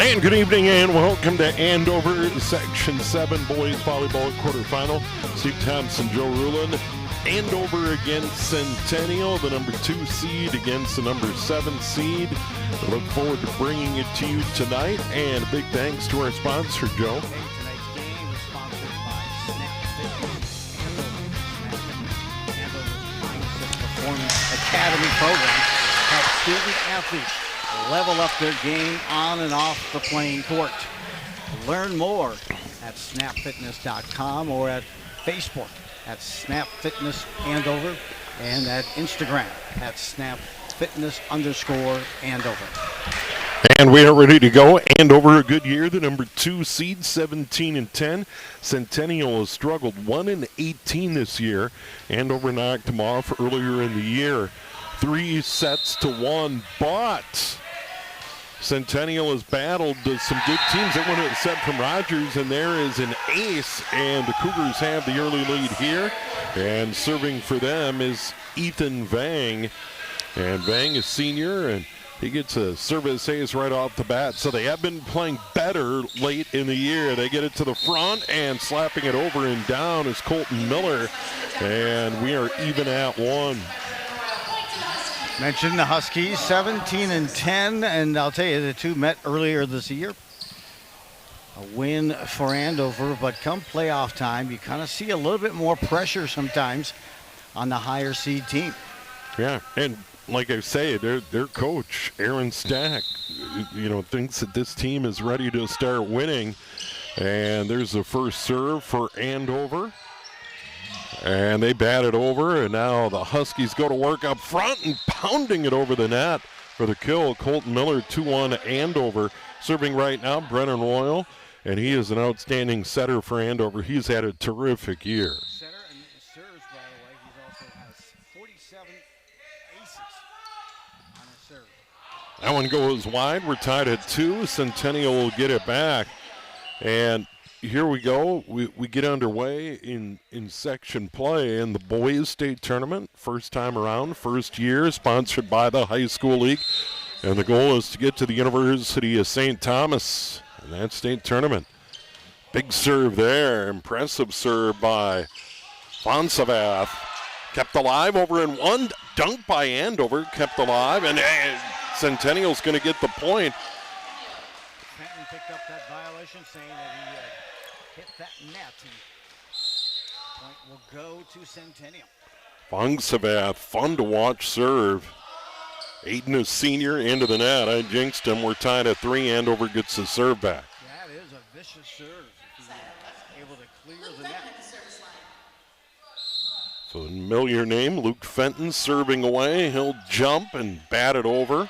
And good evening and welcome to Andover Section 7 Boys Volleyball Quarterfinal. Steve Thompson, Joe Rulin. Andover against Centennial, the number 2 seed against the number 7 seed. I look forward to bringing it to you tonight. And a big thanks to our sponsor, Joe. Tonight's game is sponsored by Snap Fitness. Andover's Mindset Performance Academy program helps student athletes level up their game on and off the playing court. Learn more at snapfitness.com or at Facebook at Snap Fitness Andover and at Instagram at snapfitness_Andover. And we are ready to go. Andover, a good year. The number 2 seed, 17-10. Centennial has struggled 1-18 this year. Andover knocked them off earlier in the year, 3-1. But Centennial has battled some good teams. They won a set from Rogers, and there is an ace, and the Cougars have the early lead here. And serving for them is Ethan Vang. And Vang is senior, and he gets a service ace right off the bat. So they have been playing better late in the year. They get it to the front, and slapping it over and down is Colton Miller. And we are even at 1. Mentioned the Huskies, 17-10, and I'll tell you, the two met earlier this year. A win for Andover, but come playoff time, you kind of see a little bit more pressure sometimes on the higher seed team. Yeah, and like I say, their coach, Aaron Stack, thinks that this team is ready to start winning. And there's the first serve for Andover. And they bat it over, and now the Huskies go to work up front and pounding it over the net for the kill. Colton Miller, 2-1 Andover. Serving right now, Brennan Royal, and he is an outstanding setter for Andover. He's had a terrific year. Setter and serves, by the way, he also has 47 aces on his serve. That one goes wide. We're tied at 2. Centennial will get it back. And here we go. We get underway in section play in the boys state tournament. First time around, first year, sponsored by the high school league. And the goal is to get to the University of St. Thomas in that state tournament. Big serve there. Impressive serve by Fonsavath. Kept alive over in one. Dunk by Andover. Kept alive. And Centennial's going to get the point. Fenton picked up that violation, saying that he hit that net. And point will go to Centennial. Fonsavath, fun to watch serve. Aiden is senior, into the net. I jinxed him. We're tied at 3. Andover gets the serve back. That is a vicious serve if he's able to clear the net. So familiar name, Luke Fenton serving away. He'll jump and bat it over.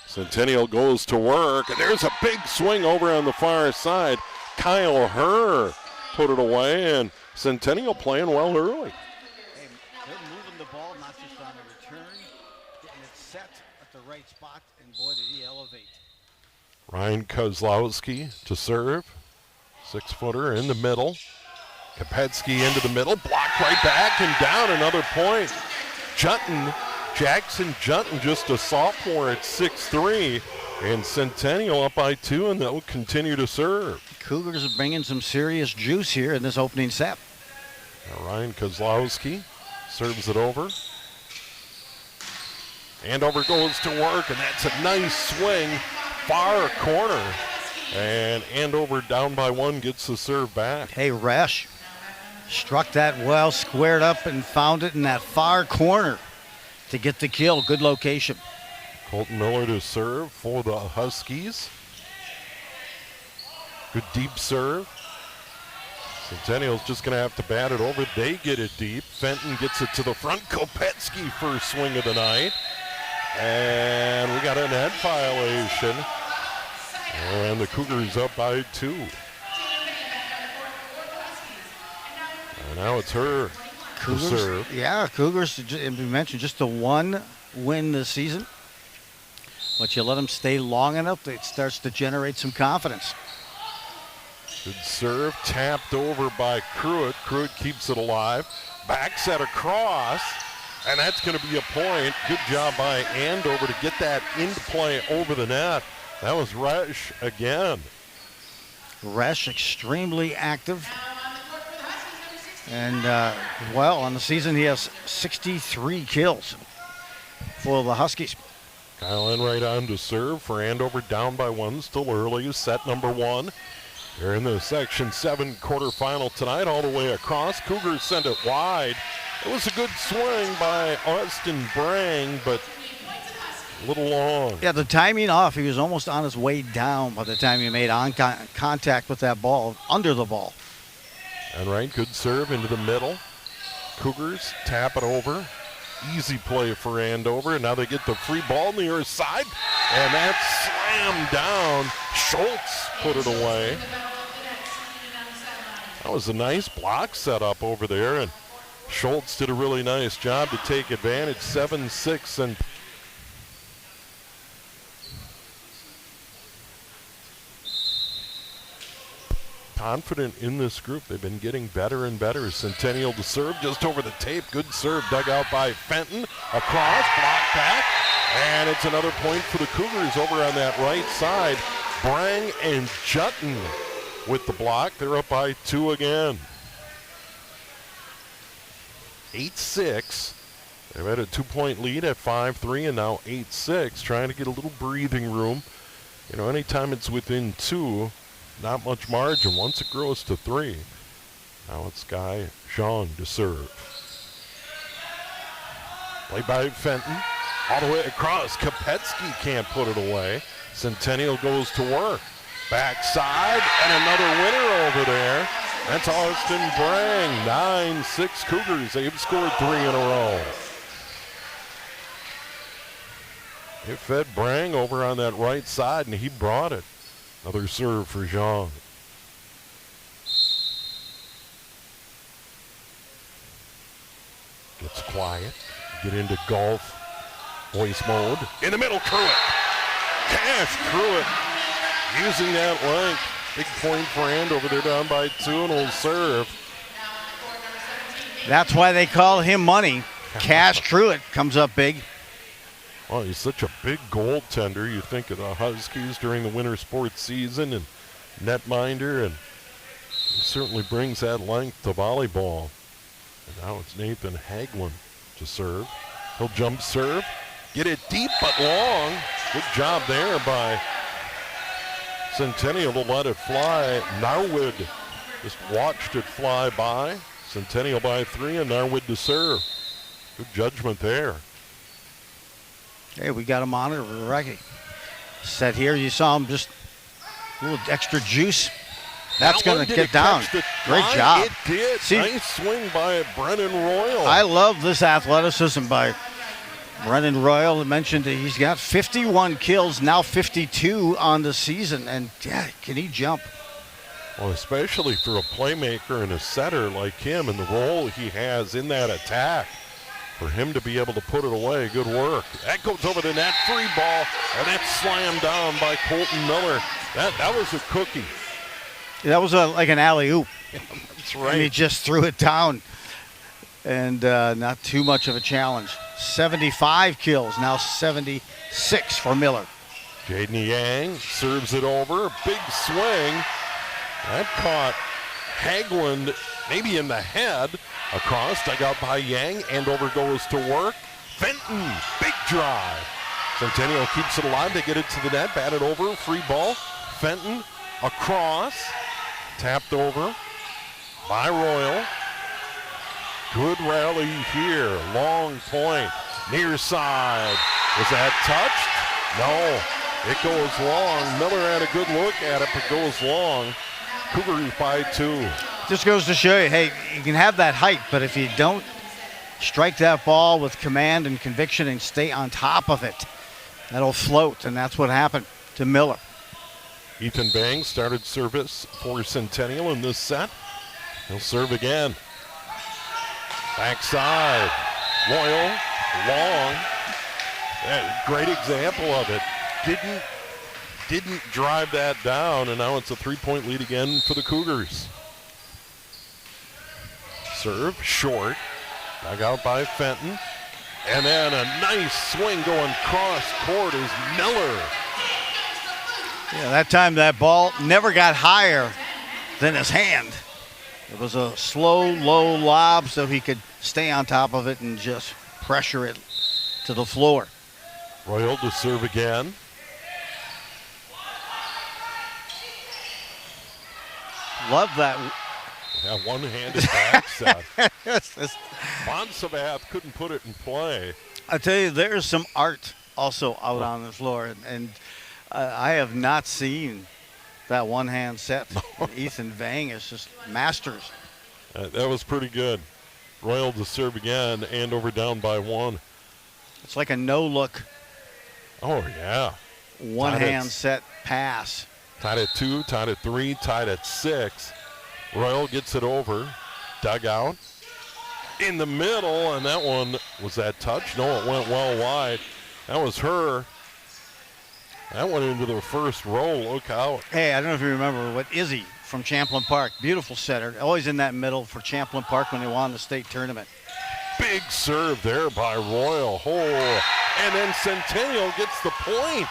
Centennial goes to work, and there's a big swing over on the far side. Kyle Herr put it away, and Centennial playing well early. Hey, they're moving the ball, not just on a return, getting it set at the right spot, and boy, did he elevate. Ryan Kozlowski to serve. 6-footer in the middle. Kopetsky into the middle, blocked right back and down, another point. Jackson Junton, just a sophomore at 6'3", and Centennial up by 2, and they'll continue to serve. Cougars are bringing some serious juice here in this opening set. Now Ryan Kozlowski serves it over. Andover goes to work, and that's a nice swing, far corner. And Andover down by 1 gets the serve back. Hey, Resch struck that well, squared up, and found it in that far corner to get the kill. Good location. Colton Miller to serve for the Huskies. Good deep serve. Centennial's just going to have to bat it over. They get it deep. Fenton gets it to the front. Kopetsky first swing of the night. And we got a net violation. And the Cougars up by 2. And now it's her to serve. Yeah, Cougars, we mentioned just the 1 win this season. But you let them stay long enough, it starts to generate some confidence. Good serve, tapped over by Cruitt. Cruitt keeps it alive. Back set across, and that's going to be a point. Good job by Andover to get that into play over the net. That was Resch again. Resch extremely active. And, well, on the season he has 63 kills for the Huskies. Kyle Enright on to serve for Andover, down by 1, still early. Set number 1. They're in the Section 7 quarterfinal tonight, all the way across. Cougars send it wide. It was a good swing by Austin Brang, but a little long. Yeah, the timing off. He was almost on his way down by the time he made contact with that ball, under the ball. Enright, good serve into the middle. Cougars tap it over. Easy play for Andover. And now they get the free ball on the other side. And that's slammed down. Schultz put it away. That was a nice block setup over there. And Schultz did a really nice job to take advantage. 7-6 and confident in this group. They've been getting better and better. Centennial to serve just over the tape. Good serve dug out by Fenton. Across, block back. And it's another point for the Cougars over on that right side. Brang and Jutton with the block. They're up by 2 again. 8-6. They've had a 2-point lead at 5-3 and now 8-6. Trying to get a little breathing room. You know, anytime it's within 2, not much margin. Once it grows to 3. Now it's Guy Jean to serve. Played by Fenton. All the way across. Kopetsky can't put it away. Centennial goes to work. Backside and another winner over there. That's Austin Brang. 9-6 Cougars. They've scored 3 in a row. It fed Brang over on that right side, and he brought it. Another serve for Jean. Gets quiet. Get into golf voice mode. In the middle, Truitt. Cash Truitt using that length. Big point for Andover. They're down by 2 and will serve. That's why they call him money. Cash Truitt comes up big. Well, he's such a big goaltender. You think of the Huskies during the winter sports season and netminder, and he certainly brings that length to volleyball. And now it's Nathan Hagelin to serve. He'll jump serve. Get it deep but long. Good job there by Centennial to let it fly. Narwood just watched it fly by. Centennial by 3 and Narwood to serve. Good judgment there. Hey, we got a monitor. We're ready. Set here. You saw him just a little extra juice. That's going to get down. Great job. It did. See, nice swing by Brennan Royal. I love this athleticism by Brennan Royal. I mentioned that he's got 51 kills, now 52 on the season. And, yeah, can he jump? Well, especially for a playmaker and a setter like him and the role he has in that attack. For him to be able to put it away, good work. That goes over the net, free ball, and that's slammed down by Colton Miller. That was a cookie. That was like an alley-oop. That's right. And he just threw it down. And not too much of a challenge. 75 kills, now 76 for Miller. Jaden Yang serves it over, big swing. That caught Hagelin maybe in the head. Across, dug out by Yang. Andover goes to work. Fenton, big drive. Centennial keeps it alive. They get it to the net, batted over, free ball. Fenton across, tapped over by Royal. Good rally here. Long point, near side. Was that touched? No, it goes long. Miller had a good look at it, but goes long. Cougars by 2. Just goes to show you, hey, you can have that height, but if you don't strike that ball with command and conviction and stay on top of it, that'll float, and that's what happened to Miller. Ethan Bangs started service for Centennial in this set. He'll serve again. Backside. Royal, long. Great example of it. Didn't drive that down, and now it's a 3-point lead again for the Cougars. Serve, short, dug out by Fenton. And then a nice swing going cross court is Miller. Yeah, that time that ball never got higher than his hand. It was a slow, low lob so he could stay on top of it and just pressure it to the floor. Royal to serve again. Love that. Yeah, one-handed back set. Von Savath couldn't put it in play. I tell you, there's some art also out on the floor, and I have not seen that one-hand set. Ethan Vang is just masters. That was pretty good. Royal to serve again. Andover down by 1. It's like a no-look. Oh, yeah. One-hand set pass. Tied at 2, tied at 3, tied at 6. Royal gets it over. Dugout. In the middle, and that one, was that touch? No, it went well wide. That was her. That went into the first row. Look out. Hey, I don't know if you remember what Izzy from Champlain Park, beautiful setter, always in that middle for Champlain Park when they won the state tournament. Big serve there by Royal. Oh, and then Centennial gets the point.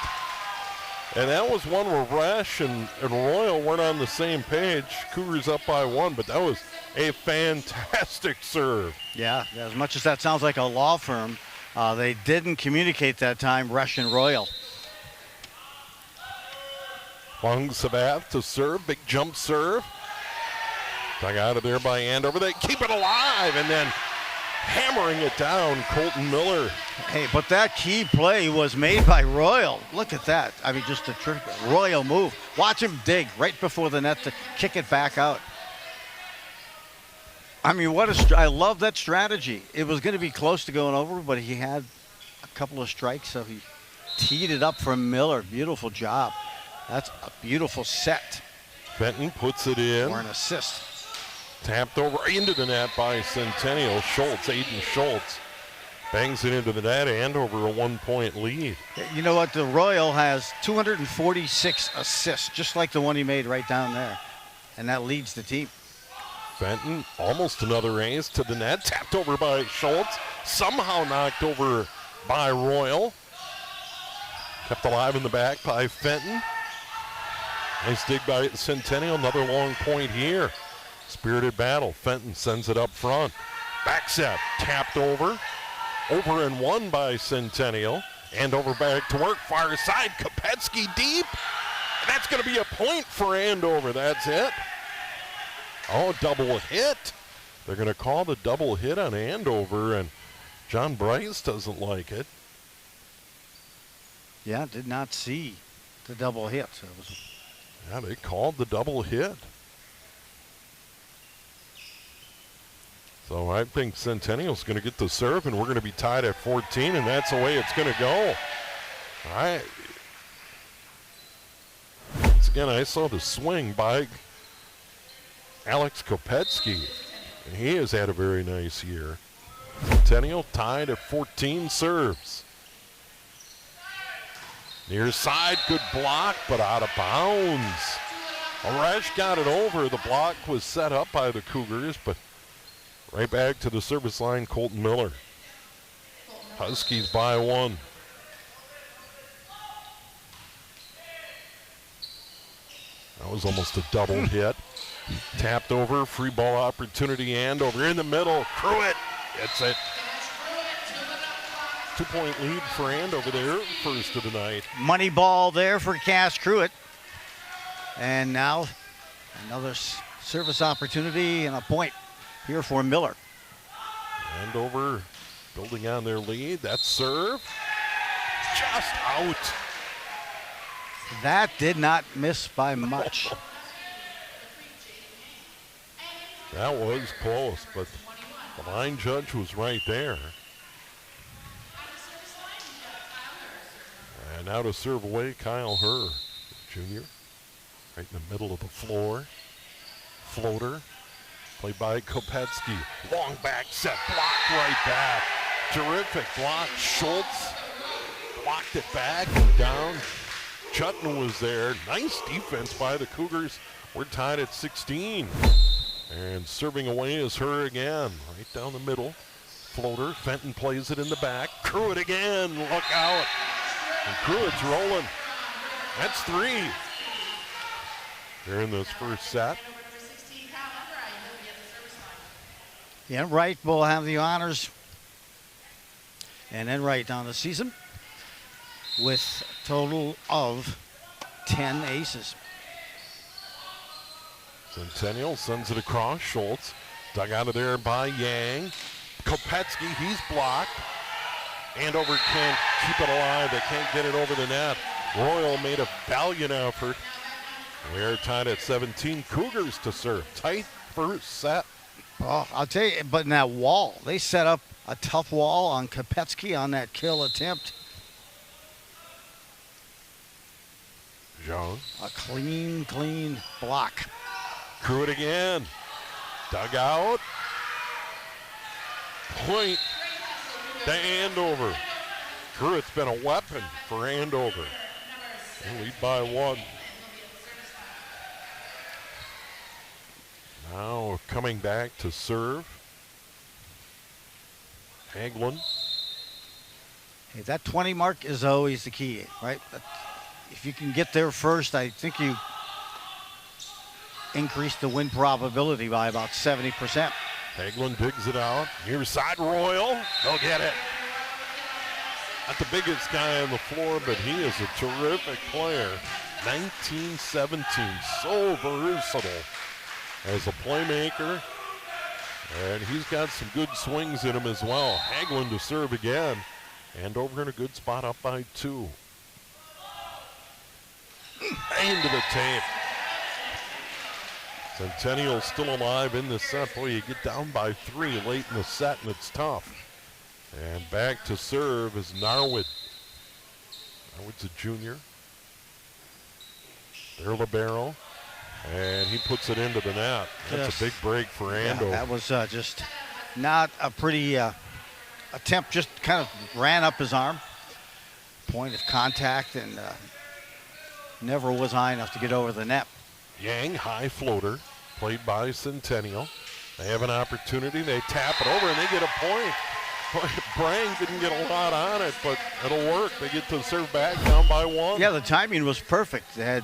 And that was one where Resch and Royal weren't on the same page. Cougars up by 1, but that was a fantastic serve. Yeah, as much as that sounds like a law firm, they didn't communicate that time, Resch and Royal. Von Savath to serve, big jump serve. Dug out of there by Andover. They keep it alive, and then hammering it down, Colton Miller. Hey, but that key play was made by Royal. Look at that. I mean, just a terrific Royal move. Watch him dig right before the net to kick it back out. I mean, I love that strategy. It was going to be close to going over, but he had a couple of strikes, so he teed it up for Miller. Beautiful job. That's a beautiful set. Fenton puts it in. Or an assist. Tapped over into the net by Centennial. Schultz, Aiden Schultz, bangs it into the net. Andover a 1-point lead. You know what? The Royal has 246 assists, just like the one he made right down there. And that leads the team. Fenton, almost another ace to the net. Tapped over by Schultz. Somehow knocked over by Royal. Kept alive in the back by Fenton. Nice dig by Centennial. Another long point here. Spirited battle. Fenton sends it up front. Back set. Tapped over. Over and one by Centennial. Andover back to work. Far side. Kopetsky deep. And that's going to be a point for Andover. That's it. Oh, double hit. They're going to call the double hit on Andover, and John Bryce doesn't like it. Yeah, did not see the double hit. So it was... Yeah, they called the double hit. So I think Centennial's going to get the serve, and we're going to be tied at 14, and that's the way it's going to go. All right. Once again, I saw the swing by Alex Kopetsky, and he has had a very nice year. Centennial tied at 14 serves. Near side, good block, but out of bounds. Resch got it over. The block was set up by the Cougars, but right back to the service line, Colton Miller. Huskies by 1. That was almost a double hit. Tapped over, free ball opportunity, Andover in the middle. Pruitt gets it. 2-point lead for Andover there, first of the night. Money ball there for Cass Pruitt. And now another service opportunity and a point here for Miller. Andover building on their lead. That serve just out. That did not miss by much. That was close, but the line judge was right there. And now to serve away, Kyle Herr, Jr., right in the middle of the floor. Floater, played by Kopetsky. Long back set, blocked right back. Terrific block. Schultz blocked it back and down. Chutton was there. Nice defense by the Cougars. We're tied at 16. And serving away is Herr again, right down the middle. Floater, Fenton plays it in the back. Pruitt again, look out. And Pruitt's rolling. That's 3. here in this first set. Enright will have the honors. And Enright on the season with a total of 10 aces. Centennial sends it across. Schultz dug out of there by Yang. Kopetsky, he's blocked. Andover can't keep it alive. They can't get it over the net. Royal made a valiant effort. We're tied at 17. Cougars to serve. Tight first set. Oh, I'll tell you, but in that wall, they set up a tough wall on Kopetsky on that kill attempt. Jean. A clean block. Crew it again. Dug out. Point to Andover. Crew, it's been a weapon for Andover. They lead by 1. Now coming back to serve. Hagelin. Hey, that 20 mark is always the key, right? If you can get there first, I think you increase the win probability by about 70%. Hagelin digs it out. Near side, Royal. They'll get it. Not the biggest guy on the floor, but he is a terrific player. 19-17, so versatile as a playmaker. And he's got some good swings in him as well. Hagelin to serve again. Andover in a good spot, up by 2. Into the tape. Centennial still alive in the set. Boy, you get down by 3 late in the set, and it's tough. And back to serve is Narwood. Narwood's a junior. Their libero. And he puts it into the net. That's a big break for Andover. Yeah, that was just not a pretty attempt. Just kind of ran up his arm. Point of contact, and never was high enough to get over the net. Yang, high floater, played by Centennial. They have an opportunity. They tap it over, and they get a point. Brang didn't get a lot on it, but it'll work. They get to serve back down by 1. Yeah, the timing was perfect. They had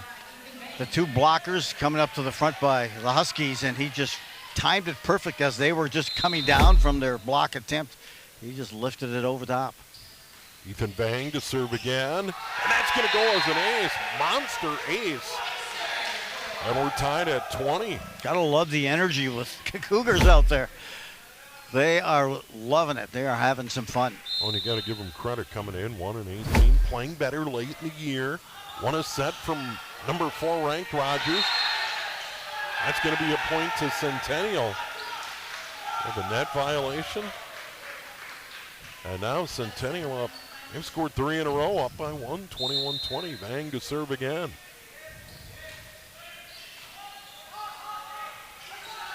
the 2 blockers coming up to the front by the Huskies, and he just timed it perfect as they were just coming down from their block attempt. He just lifted it over top. Ethan Bang to serve again, and that's going to go as an ace. Monster ace. And we're tied at 20. Gotta love the energy with Cougars out there. They are loving it. They are having some fun. Oh, and you got to give them credit coming in, 1-18, playing better late in the year. Won a set from number 4 ranked Rogers. That's going to be a point to Centennial. With a net violation. And now Centennial up. They've scored 3 in a row, up by 1, 21-20. Bang to serve again.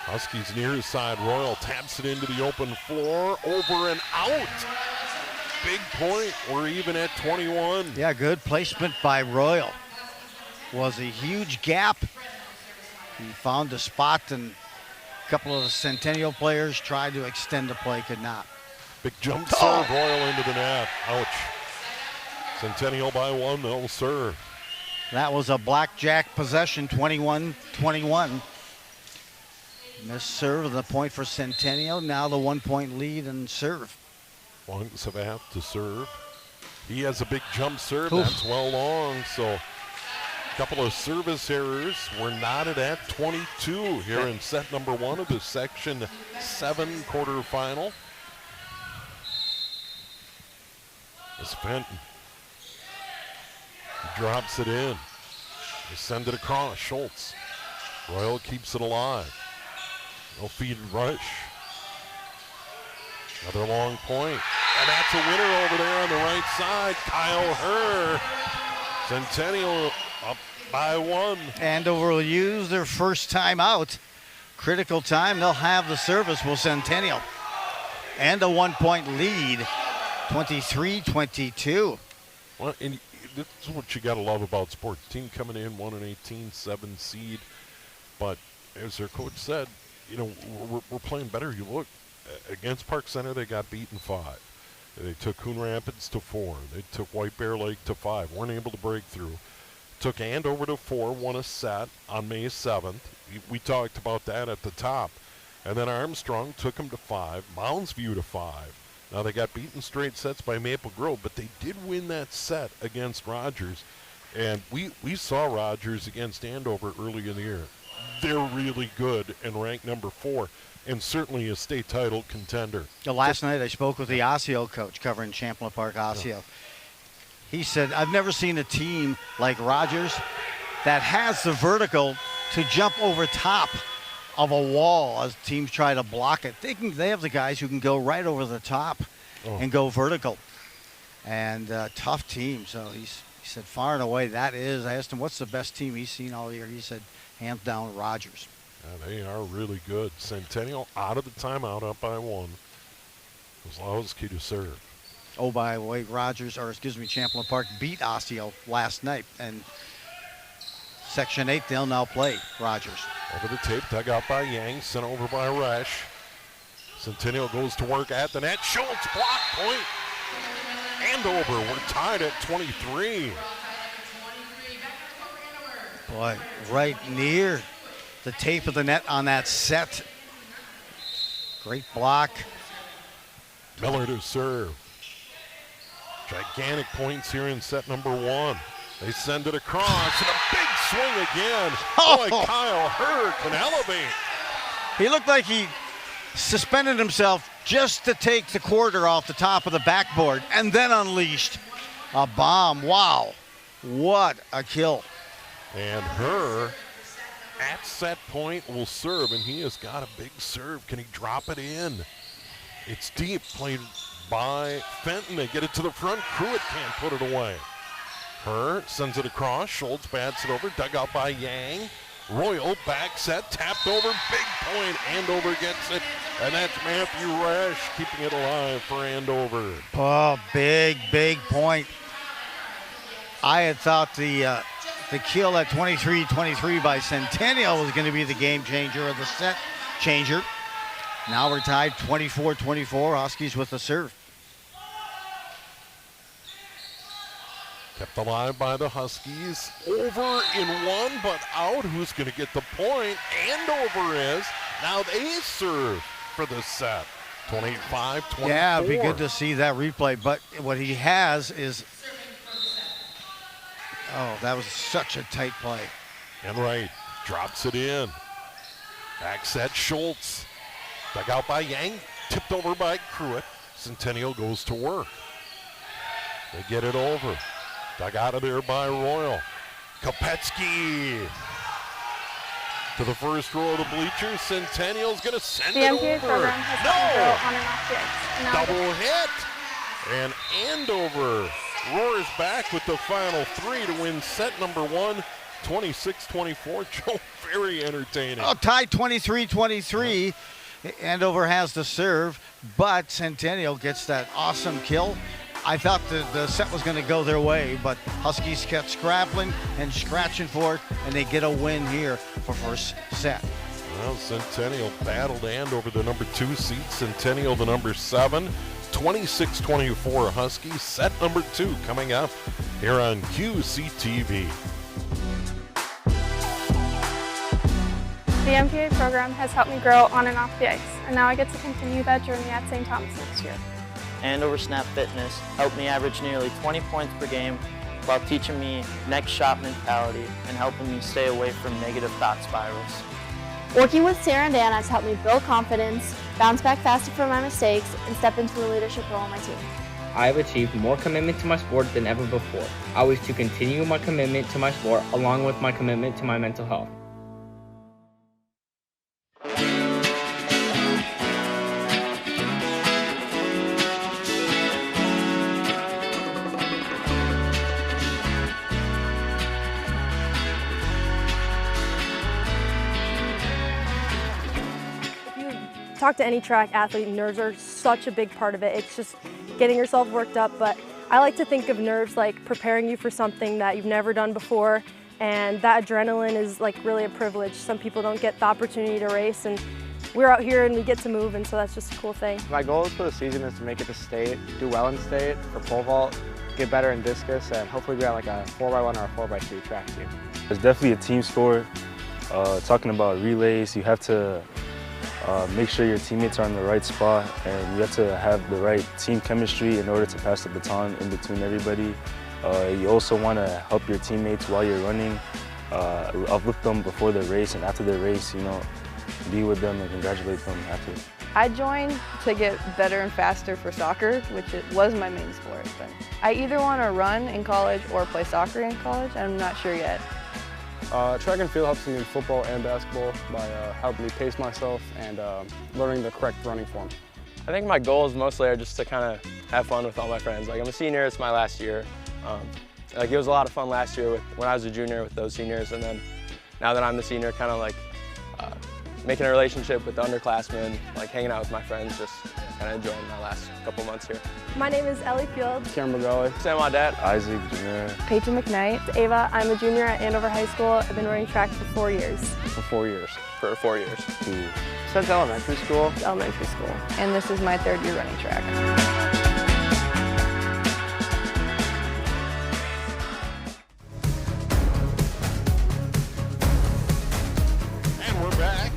Huskies near his side. Royal taps it into the open floor. Over and out. Big point. We're even at 21. Yeah, good placement by Royal. Was a huge gap. He found a spot, and a couple of the Centennial players tried to extend the play, could not. Big jump serve. Royal into the net. Ouch. Centennial by 1. They'll serve. That was a blackjack possession, 21-21. Missed serve, the point for Centennial. Now the 1-point lead and serve. Long Savath to serve. He has a big jump serve. Oof. That's well long. So a couple of service errors. We're knotted at 22 here in set number 1 of the Section 7 quarterfinal. It's Fenton. He drops it in. They send it across. Schultz. Royal keeps it alive. They'll feed rush. Another long point. And that's a winner over there on the right side. Kyle Herr. Centennial up by 1. Andover will use their first time out. Critical time. They'll have the service, will Centennial. And a 1-point lead. 23-22. Well, and this is what you got to love about sports. Team coming in 1-18, 7 seed. But as their coach said, you know, we're playing better. You look against Park Center, they got beaten 5. They took Coon Rapids to 4. They took White Bear Lake to 5. Weren't able to break through. Took Andover to 4, won a set on May 7th. We talked about that at the top. And then Armstrong took them to 5, Mounds View to 5. Now they got beaten straight sets by Maple Grove, but they did win that set against Rogers. And we saw Rogers against Andover early in the year. They're really good and ranked number 4, and certainly a state title contender. Last night I spoke with the Osseo coach covering Champlain Park Osseo. He said, I've never seen a team like Rogers that has the vertical to jump over top of a wall as teams try to block it. They have the guys who can go right over the top and go vertical. And tough team. So he said, far and away, that is. I asked him, what's the best team he's seen all year? He said, hands down, Rogers. Yeah, they are really good. Centennial out of the timeout, up by 1. Kozlowski to serve. Oh, by the way, Champlain Park beat Osseo last night. And Section 8, they'll now play Rogers. Over the tape, dug out by Yang, sent over by Resch. Centennial goes to work at the net. Schultz, block point. Andover, we're tied at 23. Boy, right near the tape of the net on that set. Great block. Miller to serve. Gigantic points here in set number 1. They send it across, and a big swing again. Boy, Kyle Herr can elevate. He looked like he suspended himself just to take the quarter off the top of the backboard and then unleashed a bomb. Wow, what a kill. And Herr at set point will serve, and he has got a big serve. Can he drop it in? It's deep, played by Fenton. They get it to the front. Pruitt can't put it away. Herr sends it across. Schultz bats it over. Dug out by Yang. Royal back set. Tapped over. Big point. Andover gets it. And that's Matthew Resch keeping it alive for Andover. Oh, big point. I had thought the kill at 23-23 by Centennial was going to be the game changer or the set changer. Now we're tied 24-24. Huskies with the serve. Kept alive by the Huskies. Over in 1, but out. Who's going to get the point? Andover is. Now they serve for the set. 25-24. Yeah, it'd be good to see that replay. But what he has is... Oh, that was such a tight play. And right, drops it in. Back set, Schultz. Dug out by Yang, tipped over by Pruitt. Centennial goes to work. They get it over. Dug out of there by Royal. Kopetsky to the first row of the bleachers. Centennial's going to send it over. No! Double hit. And Andover roars back with the final 3 to win set number 1. 26-24. Joe, very entertaining. Oh, tied 23-23. Andover has the serve, but Centennial gets that awesome kill. I thought the set was going to go their way, but Huskies kept scrapping and scratching for it, and they get a win here for first set. Well, Centennial battled Andover, the number 2 seed. Centennial, the number 7. 26-24 Huskies. Set number 2 coming up here on QCTV. The MPA program has helped me grow on and off the ice, and now I get to continue that journey at St. Thomas next year. Andover Snap Fitness helped me average nearly 20 points per game while teaching me next shot mentality and helping me stay away from negative thought spirals. Working with Sarah and Dan has helped me build confidence, bounce back faster from my mistakes, and step into a leadership role on my team. I have achieved more commitment to my sport than ever before. I wish to continue my commitment to my sport along with my commitment to my mental health. Talk to any track athlete, nerves are such a big part of it. It's just getting yourself worked up, but I like to think of nerves like preparing you for something that you've never done before, and that adrenaline is like really a privilege. Some people don't get the opportunity to race, and we're out here and we get to move, and so that's just a cool thing. My goals for the season is to make it to state, do well in state for pole vault, get better in discus, and hopefully be on like a 4x1 or a 4x3 track team. It's definitely a team sport. Talking about relays, you have to make sure your teammates are in the right spot, and you have to have the right team chemistry in order to pass the baton in between everybody. You also want to help your teammates while you're running, uplift them before the race and after the race, you know, be with them and congratulate them after. I joined to get better and faster for soccer, which was my main sport. But I either want to run in college or play soccer in college. I'm not sure yet. Track and field helps me in football and basketball by helping me pace myself and learning the correct running form. I think my goals mostly are just to kind of have fun with all my friends. Like, I'm a senior, it's my last year. Like, it was a lot of fun last year when I was a junior with those seniors, and then now that I'm the senior, kind of like making a relationship with the underclassmen, like hanging out with my friends, just kind of enjoying my last couple months here. My name is Ellie Fields. Cameron McGully. Sam Audet. Isaac, Junior. Peyton McKnight. Ava, I'm a junior at Andover High School. I've been running track for 4 years. For 4 years. For 4 years. Since elementary school. Elementary school. And this is my 3rd year running track.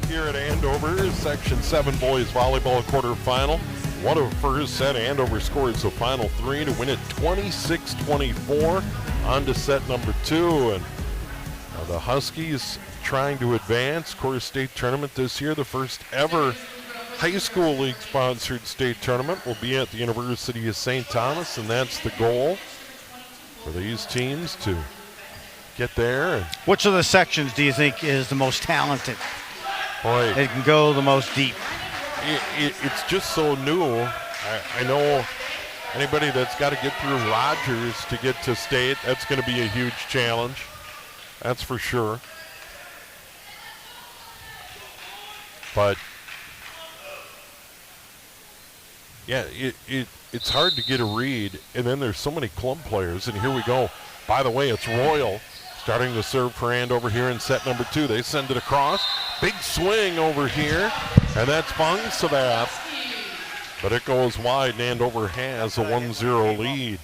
Here at Andover, Section 7 boys volleyball quarterfinal. One of first set, Andover scores the final 3 to win it 26-24. On to set number 2, and the Huskies trying to advance. Course state tournament this year, the first ever high school league sponsored state tournament will be at the University of St. Thomas, and that's the goal for these teams to get there. Which of the sections do you think is the most talented? Boy, It can go the most deep. it's just so new. I know anybody that's got to get through Rogers to get to state, that's going to be a huge challenge. That's for sure. But yeah, it's hard to get a read, and then there's so many club players, and here we go. By the way, it's Royal starting to serve for Andover here in set number 2. They send it across. Big swing over here, and that's Fongsabath. But it goes wide, and Andover has a 1-0 lead.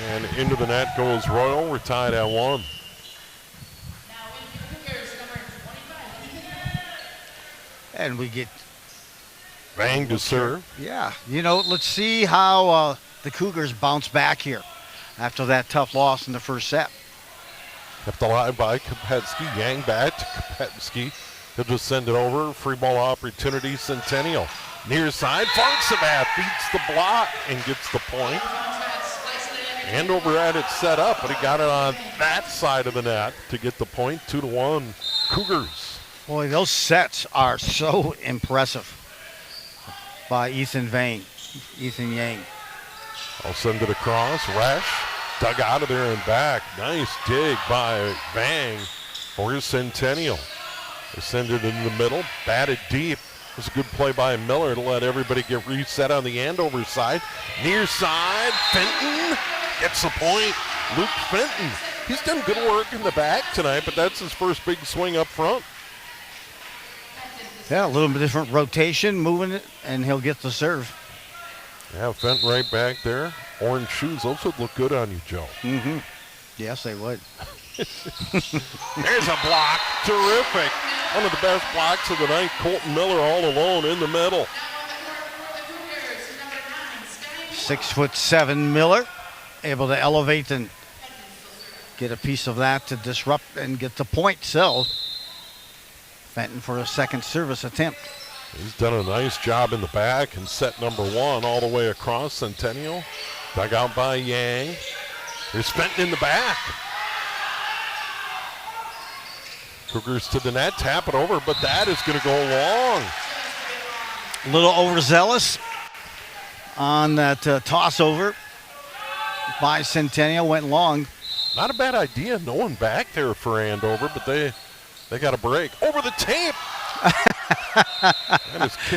And into the net goes Royal. We're tied at 1. And we get Bang to serve. Yeah, you know, let's see how the Cougars bounce back here after that tough loss in the first set. Kept alive by Kopetsky. Yang back to Kopetsky. He'll just send it over. Free ball opportunity, Centennial. Near side, Fongsabath beats the block and gets the point. Andover had it set up, but he got it on that side of the net to get the point. 2-1 Cougars. Boy, those sets are so impressive by Ethan Yang. I'll send it across. Resch dug out of there and back. Nice dig by Bang for Centennial. They send it in the middle, batted deep. It was a good play by Miller to let everybody get reset on the Andover side. Near side, Fenton gets the point. Luke Fenton. He's done good work in the back tonight, but that's his first big swing up front. Yeah, a little bit different rotation, moving it, and he'll get the serve. Yeah, Fenton right back there. Orange shoes, those would look good on you, Joe. Mm-hmm. Yes, they would. There's a block. Terrific. One of the best blocks of the night. Colton Miller all alone in the middle. 6'7" Miller, able to elevate and get a piece of that to disrupt and get the point. So Fenton for a second service attempt. He's done a nice job in the back and set number 1 all the way across. Centennial dug out by Yang. There's Fenton in the back. Cougars to the net, tap it over, but that is going to go long. A little overzealous on that toss over by Centennial, went long. Not a bad idea. No one back there for Andover, but they got a break. Over the tape.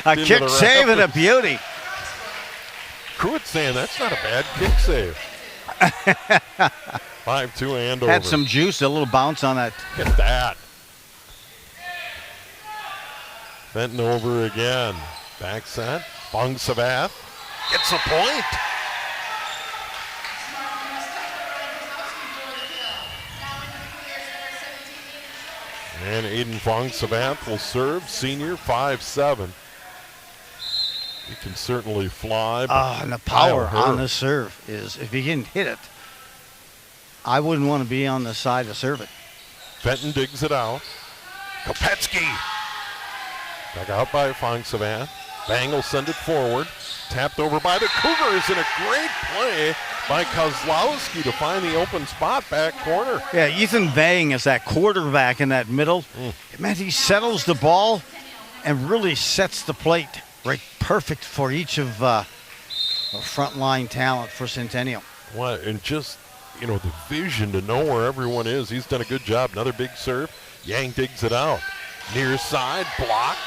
A kick save and a beauty. Pruitt saying that's not a bad kick save. 5-2 Andover. Had some juice, a little bounce on that. Look at that. Fenton over again. Back set. Fung Sabath gets a point. And Aiden Fung Sabath will serve. Senior, 5'7". He can certainly fly. And the power on the serve is, if he can hit it, I wouldn't want to be on the side to serve it. Fenton digs it out. Kopetsky. Back out by Fung Sabath. Bang will send it forward. Tapped over by the Cougars, and a great play by Kozlowski to find the open spot back corner. Yeah, Ethan Vang is that quarterback in that middle. Man, he settles the ball and really sets the plate. Right, perfect for each of a frontline talent for Centennial. Well, and just, the vision to know where everyone is. He's done a good job. Another big serve. Yang digs it out. Near side, blocked.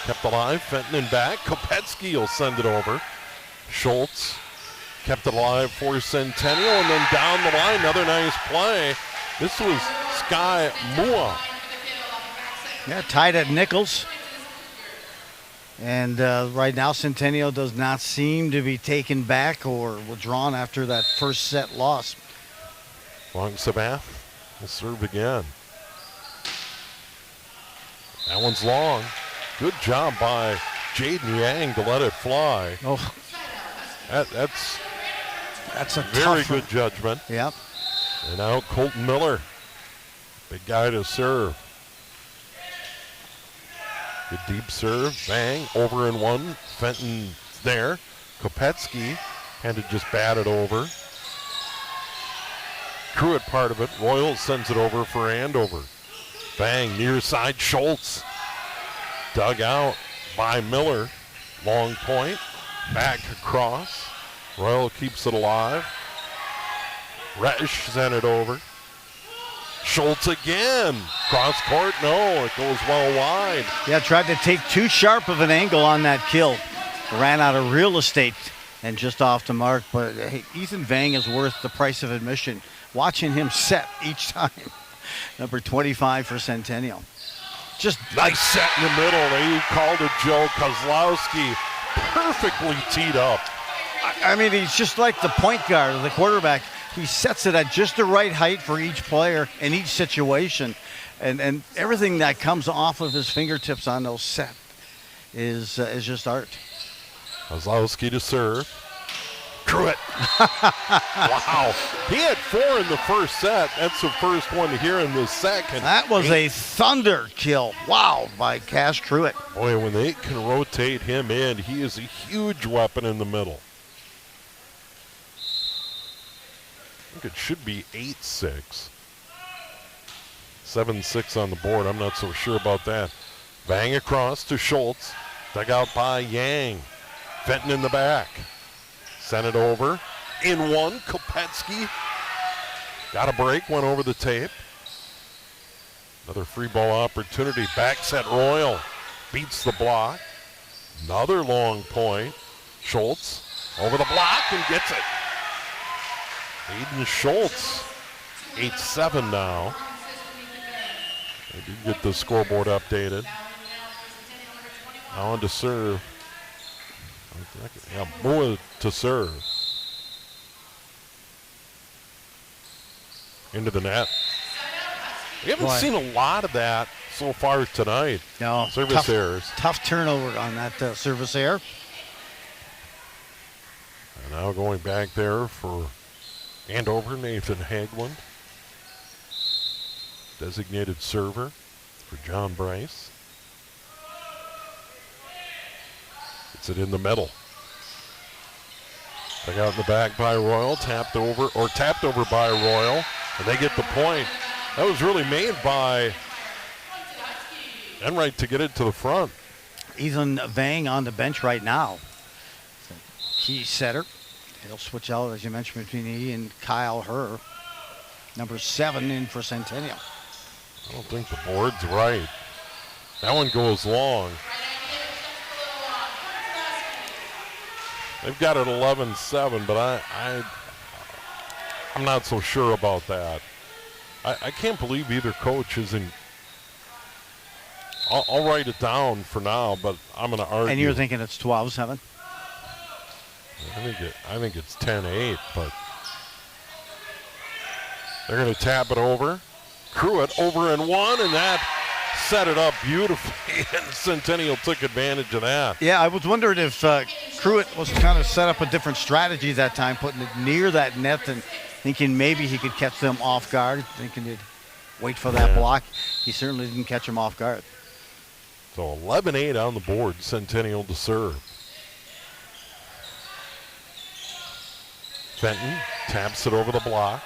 Kept alive. Fenton in back. Kopetsky will send it over. Schultz kept it alive for Centennial, and then down the line, another nice play. This was Sky Mua. Yeah, tied at Nichols. And right now, Centennial does not seem to be taken back or withdrawn after that first set loss. Fung Sabath will serve again. That one's long. Good job by Jaden Yang to let it fly. Oh, that's a very good judgment. Yep. And now Colton Miller, big guy to serve. Good deep serve, bang, over and one. Fenton there. Kopetsky had to just bat it over. Pruitt part of it. Royal sends it over for Andover. Bang, near side Schultz. Dug out by Miller. Long point. Back across. Royal keeps it alive. Resch sent it over. Schultz again. Cross court, no. It goes well wide. Yeah, tried to take too sharp of an angle on that kill. Ran out of real estate and just off the mark. But hey, Ethan Vang is worth the price of admission. Watching him set each time. Number 25 for Centennial. Just nice set in the middle. They called it Joe Kozlowski. Perfectly teed up. I mean, he's just like the point guard or the quarterback. He sets it at just the right height for each player in each situation. And everything that comes off of his fingertips on those sets is just art. Kozlowski to serve. Pruitt. Wow. He had 4 in the first set. That's the first one here in the second. That was a thunder kill. Wow, by Cash Pruitt. Boy, when they can rotate him in, he is a huge weapon in the middle. I think it should be 8-6. 7-6 on the board. I'm not so sure about that. Bang across to Schultz. Dug out by Yang. Fenton in the back. Sent it over. In one, Kopetsky. Got a break, went over the tape. Another free ball opportunity. Back set Royal. Beats the block. Another long point. Schultz over the block and gets it. Aiden Schultz, 8-7 now. I did get the scoreboard updated. Now on to serve. Yeah, Moa to serve. Into the net. We haven't seen a lot of that so far tonight. No. Service errors. Tough turnover on that service error. And now going back there for Andover, Nathan Haglund. Designated server for John Bryce. Gets it in the middle. Dug out in the back by Royal, tapped over by Royal, and they get the point. That was really made by Enright to get it to the front. Ethan Vang on the bench right now. Key setter. He'll switch out, as you mentioned, between he and Kyle Herr. Number 7 in for Centennial. I don't think the board's right. That one goes long. They've got it 11-7, but I'm not so sure about that. I can't believe either coach isn't. I'll write it down for now, but I'm going to argue. And you're thinking it's 12-7? I think it's 10-8, but they're going to tap it over. Pruitt over and one, and that set it up beautifully, and Centennial took advantage of that. Yeah, I was wondering if Pruitt was kind of set up a different strategy that time, putting it near that net and thinking maybe he could catch them off guard, thinking he'd wait for that block. He certainly didn't catch him off guard. So 11-8 on the board, Centennial to serve. Fenton taps it over the block.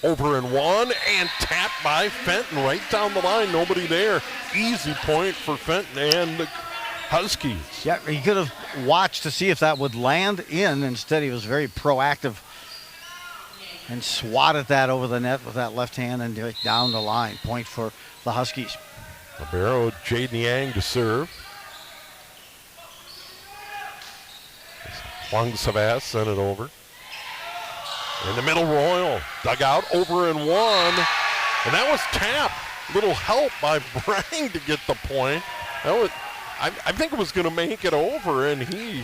Over and one, and tapped by Fenton right down the line. Nobody there. Easy point for Fenton and the Huskies. Yeah, he could have watched to see if that would land in. Instead, he was very proactive and swatted that over the net with that left hand and down the line. Point for the Huskies. Libero, Jaden Yang to serve. Huang Savas sent it over. In the middle, Royal dug out over and one, and that was tapped. Little help by Brang to get the point. That was, I think it was going to make it over, and he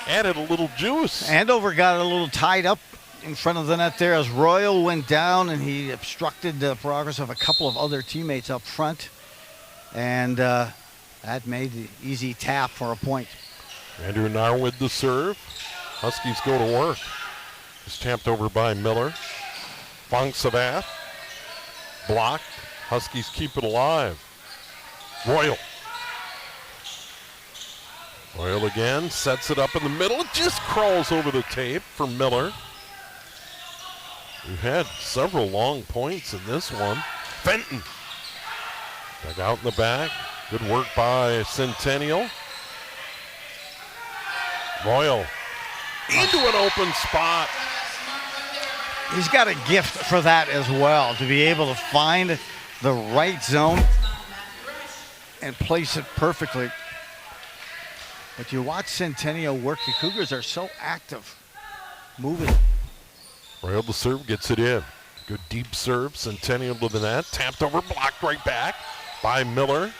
added a little juice. Andover got a little tied up in front of the net there as Royal went down, and he obstructed the progress of a couple of other teammates up front, and that made the easy tap for a point. Andrew Narwood the serve. Huskies go to work. It's tapped over by Miller. Fong Savath. Blocked. Huskies keep it alive. Royal. Royal again. Sets it up in the middle. It just crawls over the tape for Miller. We've had several long points in this one. Fenton. Dug out in the back. Good work by Centennial. Royal. Into an open spot. He's got a gift for that as well, to be able to find the right zone and place it perfectly. But you watch Centennial work. The Cougars are so active, moving. Royal to serve, gets it in. Good deep serve. Centennial to the net. Tapped over, blocked right back by Miller.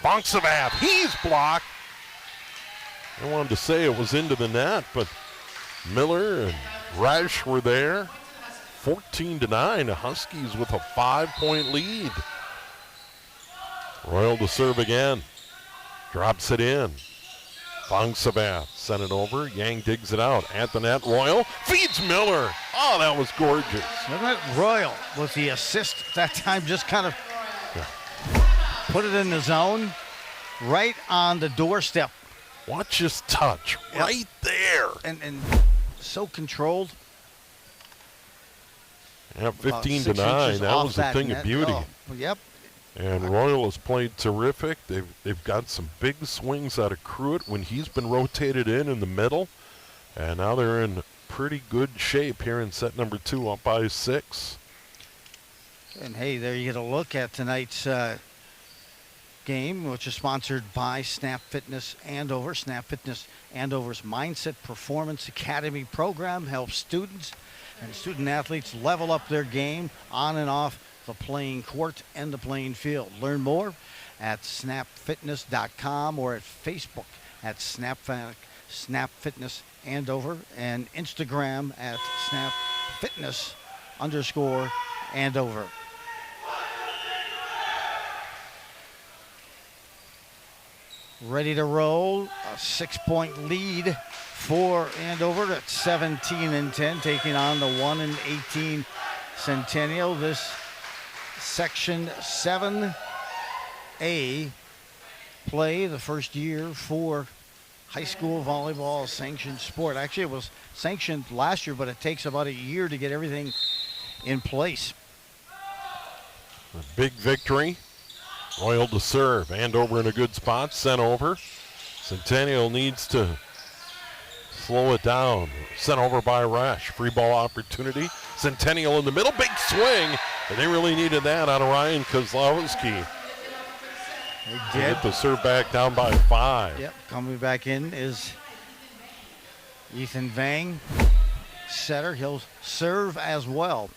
Bonksavath, he's blocked. I wanted to say it was into the net, but Miller and Resch were there. 14-9, the Huskies with a 5-point lead. Royal to serve again. Drops it in. Bonksavath sent it over. Yang digs it out. At the net, Royal feeds Miller. Oh, that was gorgeous. Wasn't it Royal with the assist that time? Just kind of put it in the zone, right on the doorstep. Watch his touch right there. And so controlled. Yeah, 15-9. That was a thing of beauty. Oh, yep. And Royal has played terrific. They've got some big swings out of Pruitt when he's been rotated in the middle. And now they're in pretty good shape here in set number 2, up by 6. And hey, there you get a look at tonight's game, which is sponsored by Snap Fitness Andover. Snap Fitness Andover's Mindset Performance Academy program helps students and student athletes level up their game on and off the playing court and the playing field. Learn more at snapfitness.com or at Facebook at Snap Fitness Andover and Instagram at snapfitness_Andover. Ready to roll. A 6-point lead for Andover at 17-10, taking on the 1-18 Centennial. This Section 7A play, the first year for high school volleyball, sanctioned sport. Actually, it was sanctioned last year, but it takes about a year to get everything in place. A big victory. Royal to serve. Andover in a good spot. Sent over. Centennial needs to slow it down. Sent over by Resch. Free ball opportunity. Centennial in the middle. Big swing. And they really needed that out of Ryan Kozlowski. They did. Get the serve back down by 5. Yep, coming back in is Ethan Vang. setter. He'll serve as well.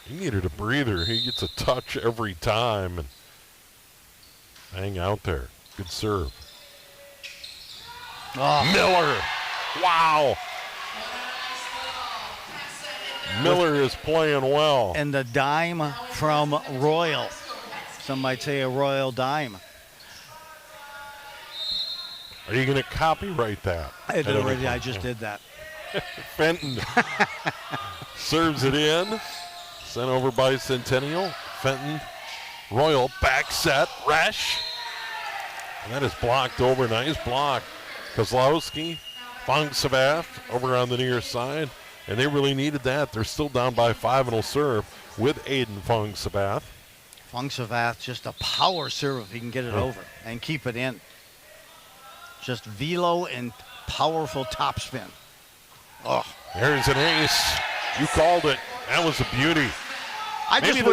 He needed a breather. He gets a touch every time and hang out there. Good serve. Oh. Miller. Wow. Miller is playing well. And the dime from Royal. Some might say a Royal dime. Are you going to copyright that? I just did that. Fenton serves it in. Sent over by Centennial. Fenton, Royal, back set, Resch. And that is blocked over. Nice block. Kozlowski, Fong-Savath over on the near side. And they really needed that. They're still down by 5 and will serve with Aiden Fong-Savath. Fong-Savath, just a power serve if he can get it over and keep it in. Just velo and powerful topspin. Oh, there's an ace. You called it. That was a beauty. I wouldn't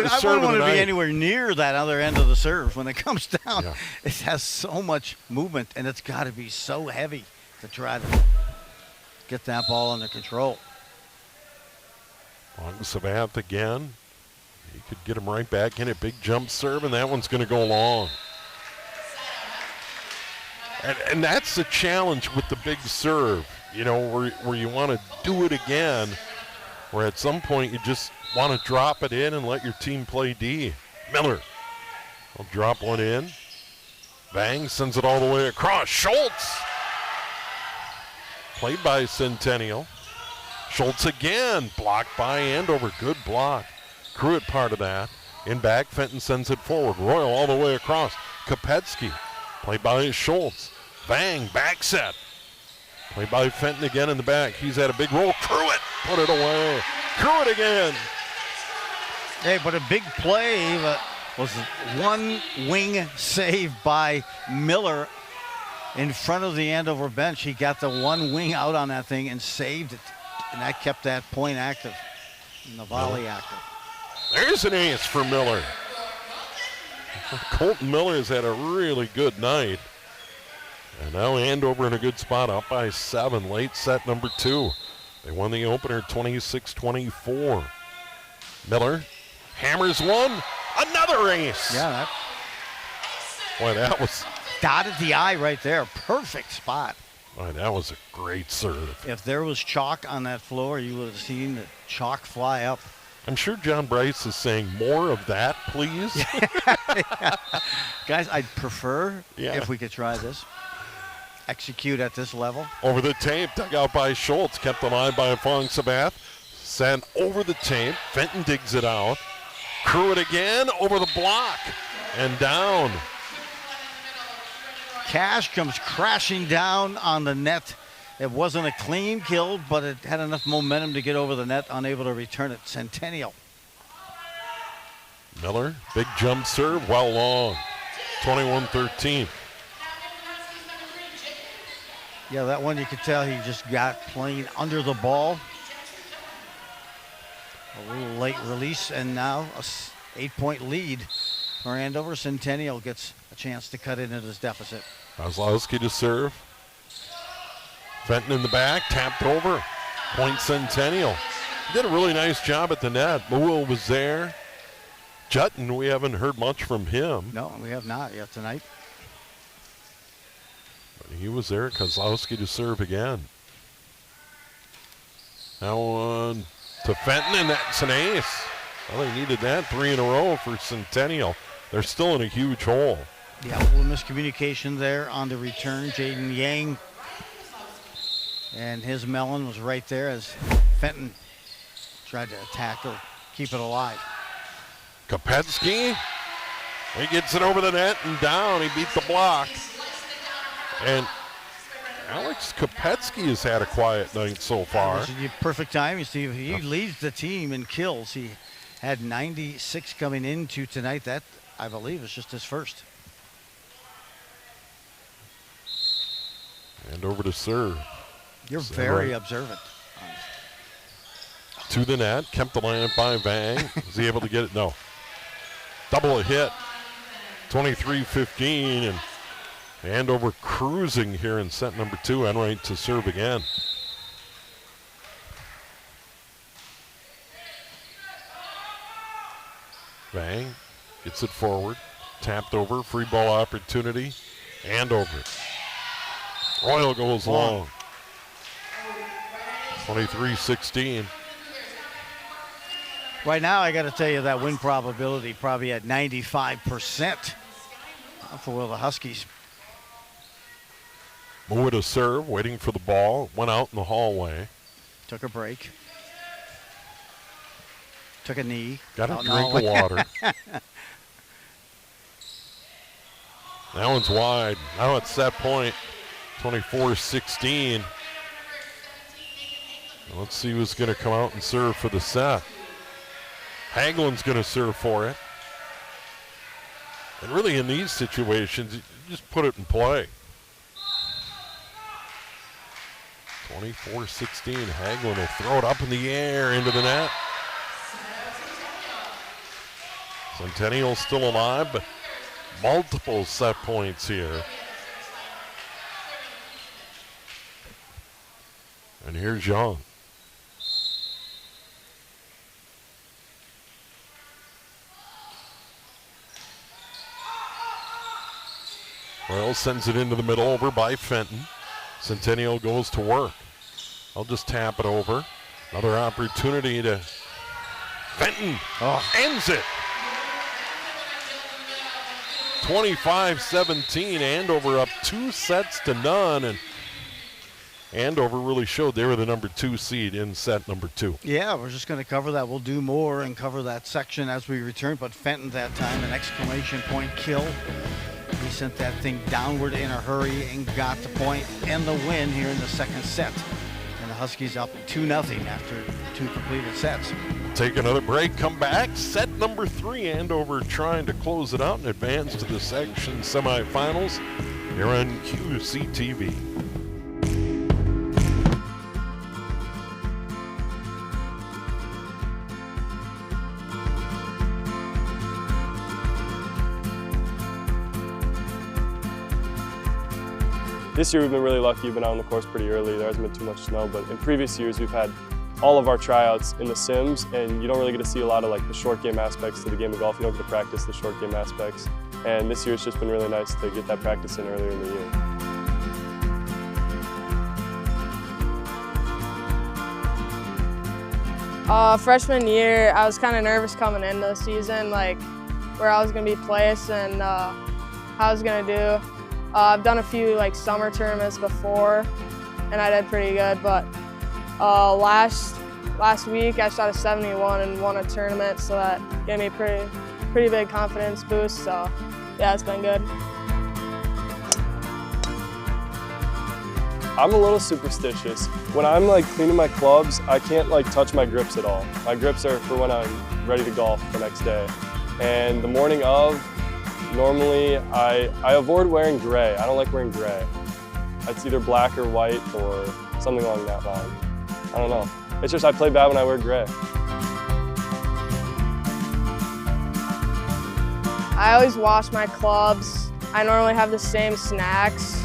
want to be anywhere near that other end of the serve when it comes down. Yeah. It has so much movement, and it's got to be so heavy to try to get that ball under control. Fong-Savath again. He could get him right back in it. Big jump serve, and that one's going to go long. And that's the challenge with the big serve, you know, where you want to do it again, where at some point you just want to drop it in and let your team play D. Miller will drop one in. Bang, sends it all the way across. Schultz. Played by Centennial. Schultz again, blocked by Andover. Good block. Pruitt part of that. In back, Fenton sends it forward. Royal all the way across. Kopetsky, played by Schultz. Bang, back set. Played by Fenton again in the back. He's had a big roll. Pruitt, put it away. Pruitt again. Hey, but a big play was one wing save by Miller in front of the Andover bench. He got the one wing out on that thing and saved it. And that kept that point active and the volley active. There's an ace for Miller. Colton Miller has had a really good night. And now Andover in a good spot, up by 7, late set number 2. They won the opener 26-24. Miller hammers one, another ace. Yeah, that was dotted the eye right there. Perfect spot. Boy, that was a great serve. If there was chalk on that floor, you would have seen the chalk fly up. I'm sure John Bryce is saying more of that, please. Yeah. Guys, I'd prefer if we could try this. Execute at this level. Over the tape, dug out by Schultz, kept alive by Fong-Savath. Sent over the tape. Fenton digs it out. Pruitt again over the block and down. Cash comes crashing down on the net. It wasn't a clean kill, but it had enough momentum to get over the net, unable to return it. Centennial. Miller, big jump serve, well long. 21-13. Yeah, that one you could tell he just got playing under the ball. A little late release, and now a 8-point lead for Andover. Centennial gets a chance to cut into this deficit. Kozlowski to serve. Fenton in the back, tapped over. Point Centennial. Did a really nice job at the net. Lowell was there. Jutton, we haven't heard much from him. No, we have not yet tonight. But he was there. Kozlowski to serve again. Now on to Fenton, and that's an ace. Well, they needed that 3 in a row for Centennial. They're still in a huge hole. Yeah, a little miscommunication there on the return. Jaden Yang and his melon was right there as Fenton tried to attack or keep it alive. Kopetsky, he gets it over the net and down. He beat the block. And Alex Kopetsky has had a quiet night so far. This is the perfect time. You see, he leads the team in kills. He had 96 coming into tonight. That, I believe, is just his first. And over to serve. You're very observant. To the net, kept the line by Vang. Was he able to get it? No. Double a hit. 23-15, and Andover cruising here in set number 2. Enright to serve again. Vang gets it forward, tapped over, free ball opportunity, Andover. Royal goes long. 23-16. Right now, I got to tell you that win probability probably at 95% for the Huskies. Move to serve, waiting for the ball. Went out in the hallway. Took a break. Took a knee. Got a drink of water. That one's wide. Now it's set point, 24-16. Let's see who's going to come out and serve for the set. Hagelin's going to serve for it. And really in these situations, you just put it in play. 24-16, Hagelin will throw it up in the air into the net. Centennial still alive, but multiple set points here. And here's Young. Royal sends it into the middle, over by Fenton. Centennial goes to work. I'll just tap it over. Another opportunity to Fenton. Ends it. 25-17, Andover up 2-0, and Andover really showed they were the number 2 seed in set number 2. Yeah, we're just going to cover that. We'll do more and cover that section as we return, but Fenton that time, an exclamation point kill. He sent that thing downward in a hurry and got the point and the win here in the second set. And the Huskies up 2-0 after 2 completed sets. Take another break, come back. Set number 3, Andover trying to close it out and advance to the section semifinals here on QCTV. This year we've been really lucky. We've been out on the course pretty early. There hasn't been too much snow, but in previous years we've had all of our tryouts in the sims, and you don't really get to see a lot of like the short game aspects to the game of golf. You don't get to practice the short game aspects. And this year it's just been really nice to get that practice in earlier in the year. Freshman year, I was kind of nervous coming into the season, like where I was going to be placed and how I was going to do. I've done a few like summer tournaments before, and I did pretty good. But last week I shot a 71 and won a tournament, so that gave me pretty big confidence boost. So yeah, it's been good. I'm a little superstitious. When I'm like cleaning my clubs, I can't like touch my grips at all. My grips are for when I'm ready to golf the next day. And the morning of, normally I avoid wearing gray. I don't like wearing gray. It's either black or white or something along that line. I don't know. It's just I play bad when I wear gray. I always wash my clubs. I normally have the same snacks,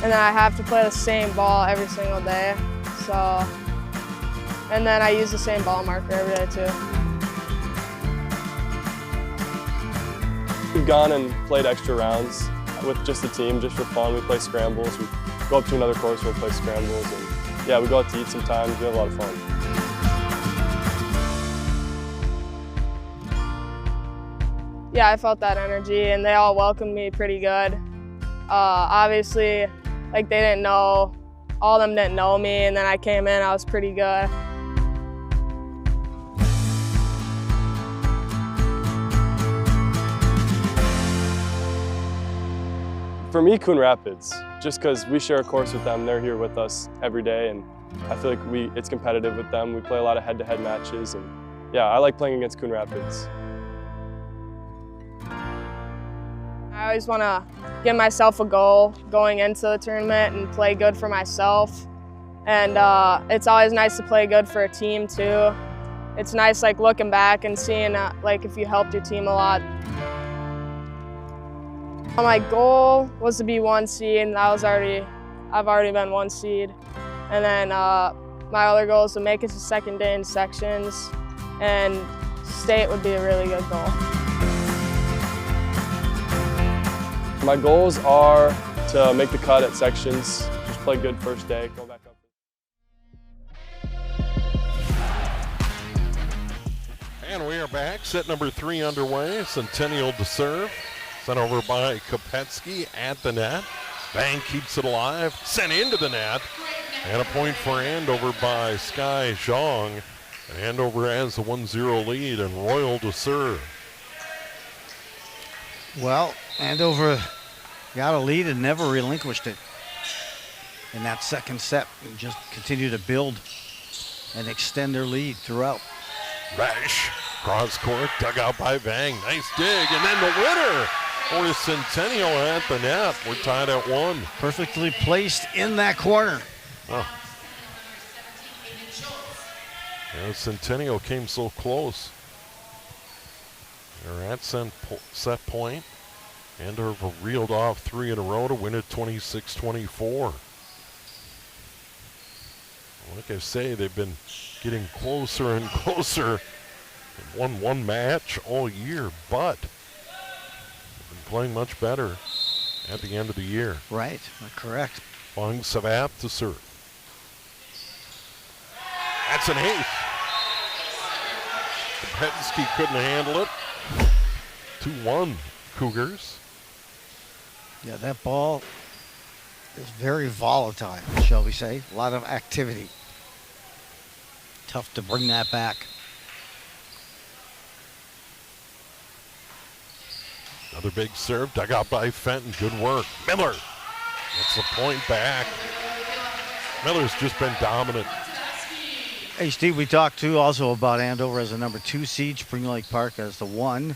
and then I have to play the same ball every single day. So, and then I use the same ball marker every day too. We've gone and played extra rounds with just the team, just for fun. We play scrambles. We go up to another course, we'll play scrambles. And yeah, we go out to eat sometimes. We have a lot of fun. Yeah, I felt that energy, and they all welcomed me pretty good. Obviously, like they didn't know, all of them didn't know me, and then I came in, I was pretty good. For me, Coon Rapids, just because we share a course with them, they're here with us every day, and I feel like it's competitive with them. We play a lot of head-to-head matches, and yeah, I like playing against Coon Rapids. I always want to give myself a goal going into the tournament and play good for myself. And it's always nice to play good for a team too. It's nice like looking back and seeing like if you helped your team a lot. My goal was to be 1 seed, and I've already been 1 seed. And then my other goal is to make it to second day in sections, and state would be a really good goal. My goals are to make the cut at sections, just play good first day, go back up. And we are back. Set number 3 underway. Centennial to serve. Sent over by Kopetsky at the net. Bang keeps it alive. Sent into the net. And a point for Andover by Sky Zhang. And Andover has a 1-0 lead, and Royal to serve. Well, Andover got a lead and never relinquished it in that second set, and just continue to build and extend their lead throughout. Rash, cross court, dug out by Bang. Nice dig, and then the winner for Centennial at the net. We're tied at 1. Perfectly placed in that corner. Oh. Yeah, Centennial came so close. They're at set point. Andover reeled off 3 in a row to win it 26-24. Like I say, they've been getting closer and closer. They've won one match all year, but they've been playing much better at the end of the year. Right, correct. Fong Savat to serve. That's an ace. Kopetsky couldn't handle it. 2-1 Cougars. Yeah, that ball is very volatile, shall we say. A lot of activity. Tough to bring that back. Another big serve, dug out by Fenton. Good work. Miller gets the point back. Miller's just been dominant. Hey, Steve, we talked too also about Andover as a number 2 seed, Spring Lake Park as the 1.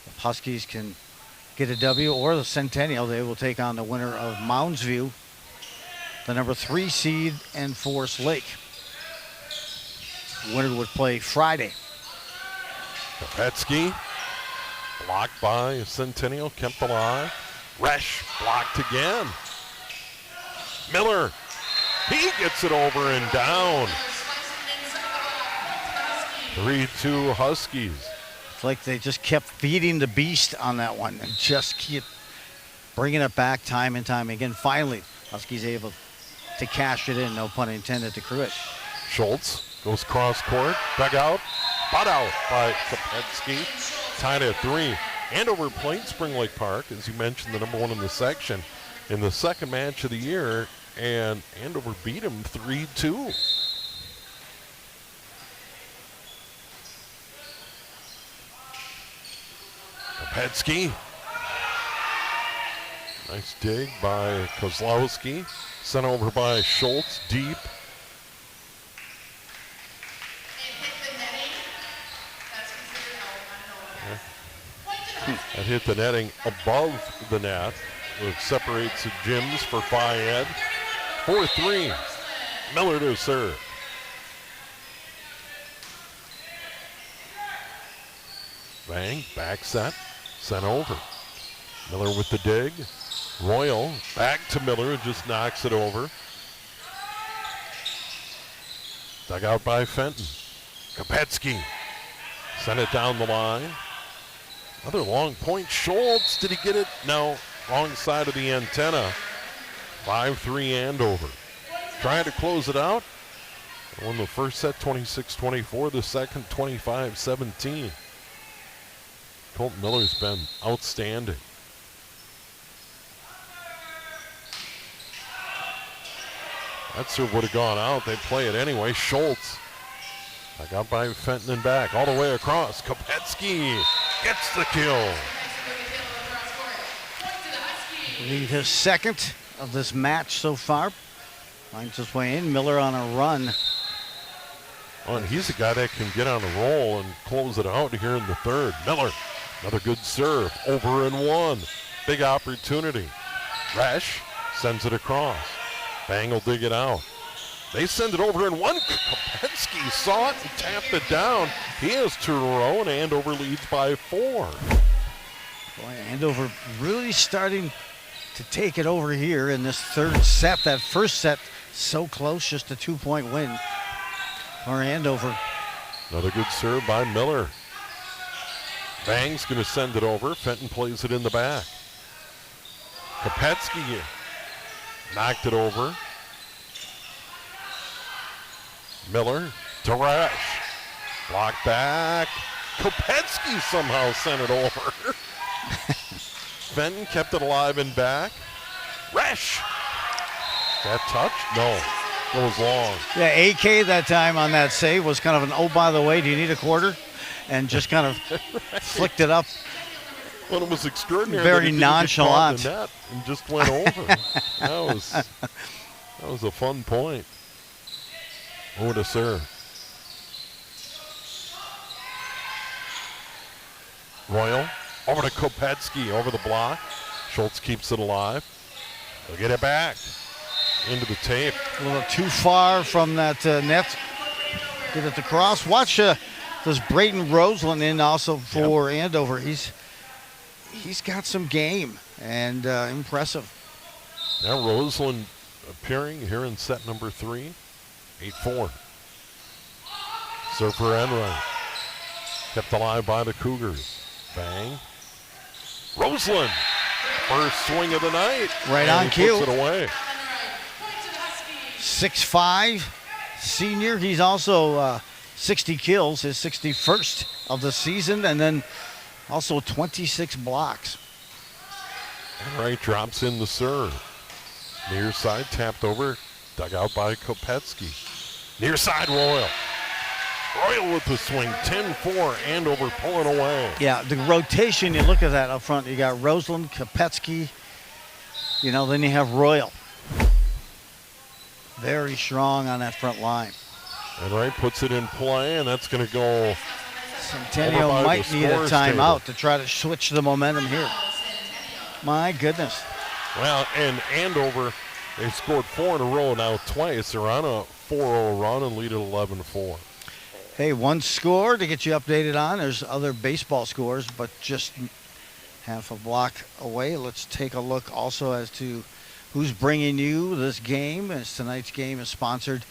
If Huskies can get a W, or the Centennial, they will take on the winner of Mounds View, the number 3 seed, and Forest Lake. The winner would play Friday. Kopetsky blocked by Centennial, kept alive. Resch blocked again. Miller, he gets it over and down. 3-2 Huskies. It's like they just kept feeding the beast on that one and just keep bringing it back time and time again. Finally, Huskies able to cash it in, no pun intended, to Cruitt. Schultz goes cross court, dug out, butt out by Kopetsky. Tied at 3. Andover played Spring Lake Park, as you mentioned, the number 1 in the section, in the second match of the year, and Andover beat him 3-2. Kopetsky. Nice dig by Kozlowski. Sent over by Schultz, deep. That hit the netting above the net, which separates the gyms for Fayed. 4-3. Miller to serve. Bang, back set, sent over. Miller with the dig. Royal back to Miller, just knocks it over. Dug out by Fenton. Kopetsky sent it down the line. Another long point. Schultz, did he get it? No, wrong side of the antenna. 5-3 Andover. Trying to close it out. Won the first set 26-24, the second 25-17. Colton Miller's been outstanding. That serve would have gone out. They play it anyway. Schultz. I got by Fenton and back. All the way across. Kopetsky gets the kill. Lead his second of this match so far. Finds his way in. Miller on a run. Oh, and he's a guy that can get on a roll and close it out here in the third. Miller, another good serve. Over and 1. Big opportunity. Resch sends it across. Bang will dig it out. They send it over and 1. Kopetsky saw it and tapped it down. He has 2 in a row, and Andover leads by 4. Boy, Andover really starting to take it over here in this third set. That first set so close, just a 2-point win for Andover. Another good serve by Miller. Bang's going to send it over. Fenton plays it in the back. Kopetsky knocked it over. Miller to Resch. Block back. Kopetsky somehow sent it over. Fenton kept it alive and back. Resch. That touch? No. Goes long. Yeah, AK that time on that save was kind of an, oh, by the way, do you need a quarter? And just kind of flicked it up. Well, it was extraordinary. Very that he nonchalant. didn't get caught in the net and just went over. That was a fun point. Oh, to serve. Royal over to Kopetsky over the block. Schultz keeps it alive. He'll get it back into the tape. A little too far from that net. Get it across. Watch this Brayden Roseland in also for Andover. He's got some game and impressive. Now Roseland appearing here in set number 3. 8-4. Serve for Enright. Kept alive by the Cougars. Bang. Roseland. First swing of the night. Right on cue. Puts it away. 6'5", senior. He's also 60 kills, his 61st of the season, and then also 26 blocks. Enright drops in the serve. Near side tapped over. Dug out by Kopetsky. Near side Royal. Royal with the swing. 10-4. Andover pulling away. Yeah, the rotation, you look at that up front. You got Roseland, Kopetsky, then you have Royal. Very strong on that front line. Enright puts it in play, and that's going to go. Centennial might need a timeout to try to switch the momentum here. My goodness. Well, and Andover, they scored 4 in a row now twice. They're on a 4-0 run and lead at 11-4. Hey, one score to get you updated on. There's other baseball scores, but just half a block away. Let's take a look also as to who's bringing you this game, as tonight's game is sponsored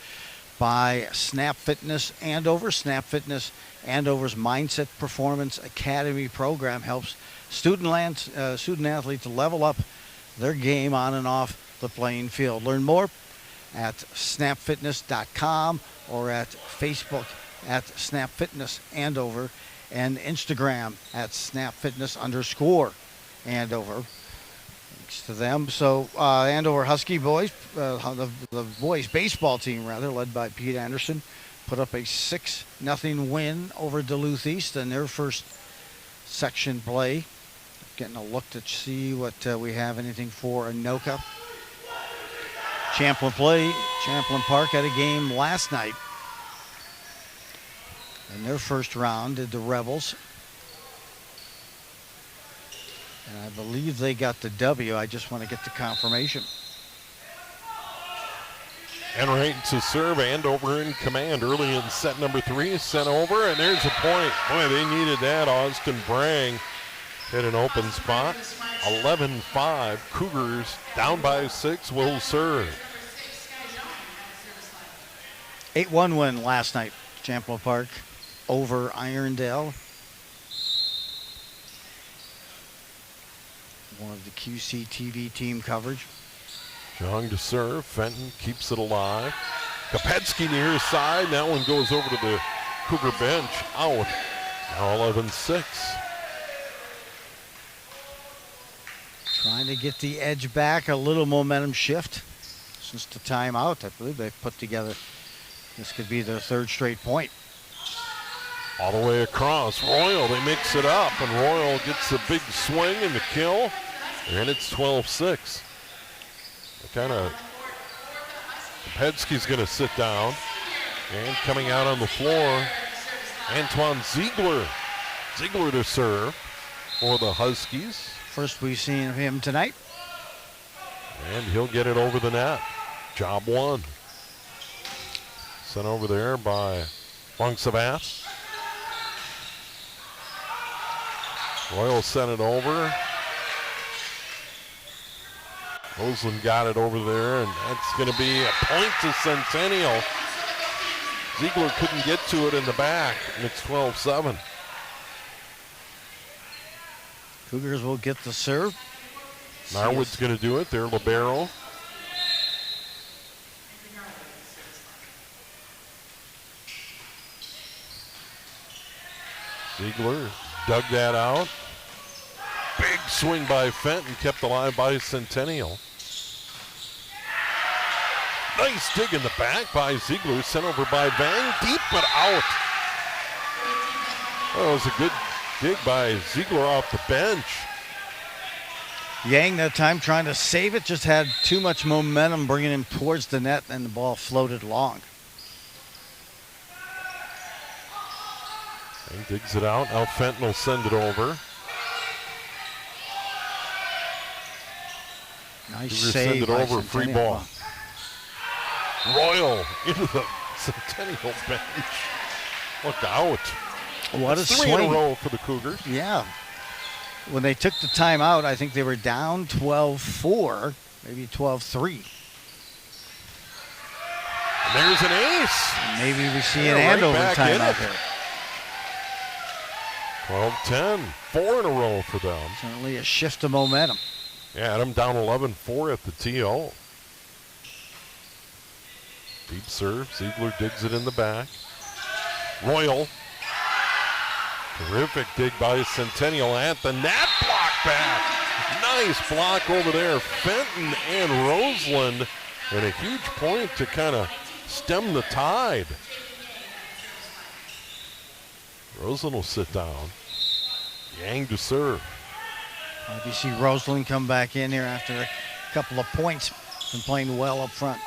by Snap Fitness Andover. Snap Fitness Andover's Mindset Performance Academy program helps student athletes level up their game on and off the playing field. Learn more at snapfitness.com or at Facebook at Snap Fitness Andover and Instagram at snapfitness_Andover. Thanks to them. So Andover Husky boys, the boys baseball team rather, led by Pete Anderson, put up a 6-0 win over Duluth East in their first section play. Getting a look to see what we have anything for Anoka. Champlin Park had a game last night. In their first round, did the Rebels. And I believe they got the W. I just want to get the confirmation. Enright to serve. Andover in command early in set number 3. Sent over, and there's a point. Boy, they needed that. Austin Brang hit an open spot. 11-5. Cougars down by 6. Will serve. 8-1 win last night. Champlin Park over Irondale. One of the QCTV team coverage. Young to serve. Fenton keeps it alive. Kopetsky near his side. That one goes over to the Cougar bench. Out. Now 11-6. Trying to get the edge back. A little momentum shift since the timeout. I believe they've put together. This could be their 3rd straight point. All the way across. Royal, they mix it up, and Royal gets the big swing and the kill, and it's 12-6. Kopetsky's going to sit down, and coming out on the floor, Antoine Ziegler. Ziegler to serve for the Huskies. First we've seen of him tonight. And he'll get it over the net. Job 1. Sent over there by Funksavath. Royal sent it over. Roseland got it over there, and that's going to be a point to Centennial. Ziegler couldn't get to it in the back, and it's 12-7. Cougars will get the serve. Marwood's going to do it. Their libero. Ziegler dug that out. Big swing by Fenton, kept alive by Centennial. Nice dig in the back by Ziegler, sent over by Vang, deep but out. That was a good dig by Ziegler off the bench. Yang that time trying to save it, just had too much momentum bringing him towards the net, and the ball floated long. And digs it out. Now Fenton will send it over. Nice Ziegler save send it by over, free Centennial. ball. Royal into the Centennial bench. Look out. What That's a three swing. in a row for the Cougars. Yeah. When they took the timeout, I think they were down 12-4, maybe 12-3. And there's an ace. Maybe we see Yeah, an right Andover back in timeout it. there. 12-10, 4 in a row for them. Certainly a shift of momentum. Yeah, Adam down 11-4 at the TO. Deep serve. Ziegler digs it in the back. Royal. Terrific dig by Centennial at the net. Block back. Nice block over there. Fenton and Roseland. And a huge point to kind of stem the tide. Roseland will sit down. Yang to serve. You see Roseland come back in here after a couple of points. Been playing well up front.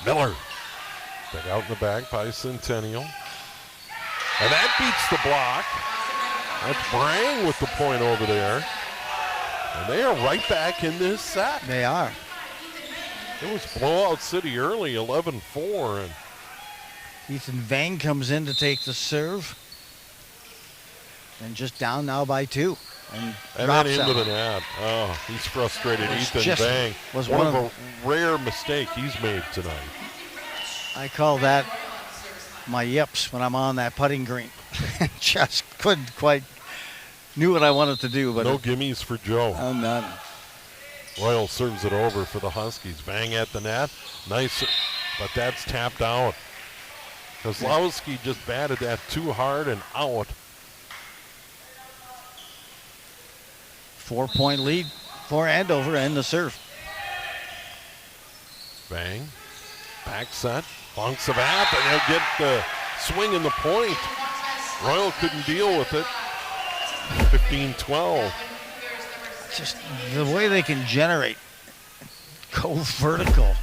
Miller. Dug out in the back by Centennial. And that beats the block. That's Brang with the point over there. And they are right back in this set. They are. It was blowout city early, 11-4. And Ethan Vang comes in to take the serve. And just down now by 2. And then drops into that the one. net. Oh, he's frustrated. Was Ethan just- Vang. was one one of of a rare mistake he's made tonight. I call that my yips when I'm on that putting green. Just couldn't quite, knew what I wanted to do, but No gimmies for Joe. none. Royal serves it over for the Huskies. Vang at the net. Nice, but that's tapped out. Kozlowski just batted that too hard and out. 4-point lead for Andover and the serve. Vang. Back set. Bunks of app, and he'll get the swing in the point. Royal couldn't deal with it. 15-12. Just the way they can generate, go vertical.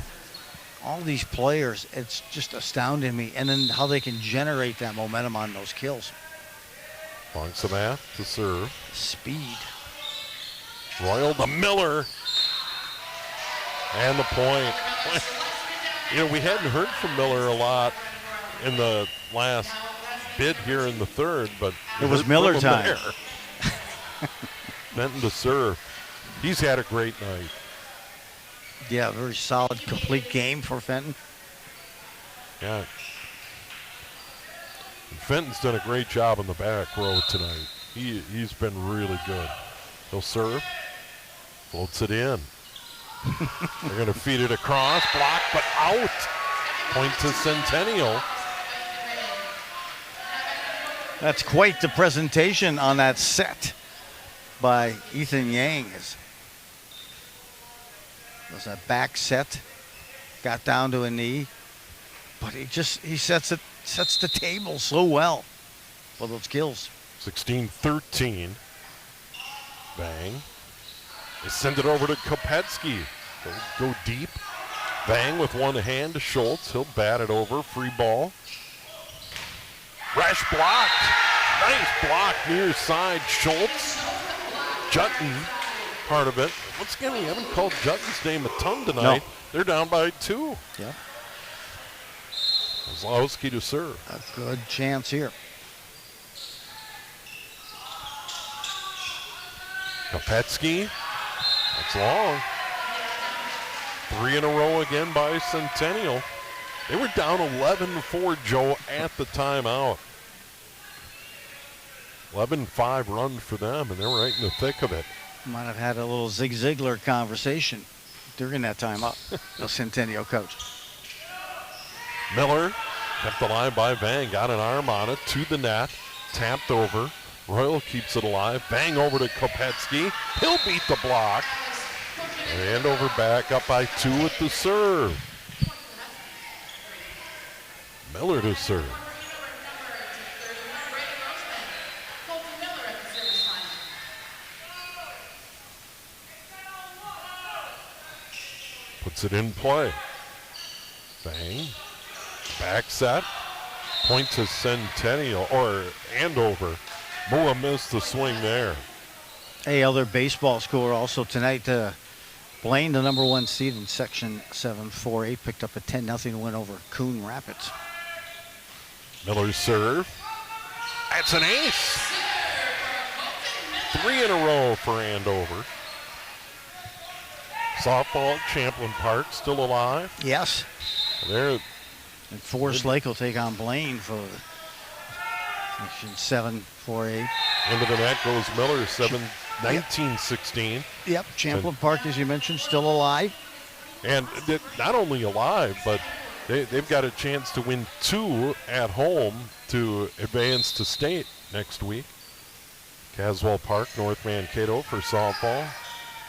All these players, it's just astounding me. And then how they can generate that momentum on those kills. Bunks of app to serve. Speed. Royal to Miller. And the point. You know, we hadn't heard from Miller a lot in the last bit here in the third, but It was heard Miller from him time. there. Benton to serve. He's had a great night. Yeah, very solid, complete game for Fenton. Yeah. Fenton's done a great job on the back row tonight. He's been really good. He'll serve. Floats it in. They're going to feed it across. Block, but out. Point to Centennial. That's quite the presentation on that set by Ethan Yang. Was that back set, got down to a knee, but he sets the table so well for those kills. 16-13. Bang. They send it over to Kopetsky. Go deep. Bang with one hand to Schultz. He'll bat it over. Free ball. Rash blocked. Nice block near side. Schultz. Jutton, part of it. Once again, we haven't called Jutton's name a ton tonight. No. They're down by 2. Yeah. Kozlowski to serve. A good chance here. Kopetsky. That's long. 3 in a row again by Centennial. They were down 11-4, Joe, at the timeout. 11-5 run for them, and they're right in the thick of it. Might have had a little Zig Ziglar conversation during that time up, the Centennial coach. Miller kept alive by Vang, got an arm on it, to the net, tapped over. Royal keeps it alive. Bang over to Kopetsky. He'll beat the block. And Andover back up by 2 at the serve. Miller to serve. Puts it in play. Bang. Back set. Point to Centennial, or Andover. Mua missed the swing there. A other baseball score also tonight. Blaine, the number 1 seed in Section 7-4A, picked up a 10-0 win over Coon Rapids. Miller's serve. That's an ace. 3 in a row for Andover. Softball, Champlin Park still alive. Yes. There. And Forest Lake will take on Blaine for Section 7-4A. Into the net goes Miller, 19-16. Yep, Champlin Park, as you mentioned, still alive. And not only alive, but they've got a chance to win 2 at home to advance to state next week. Caswell Park, North Mankato for softball.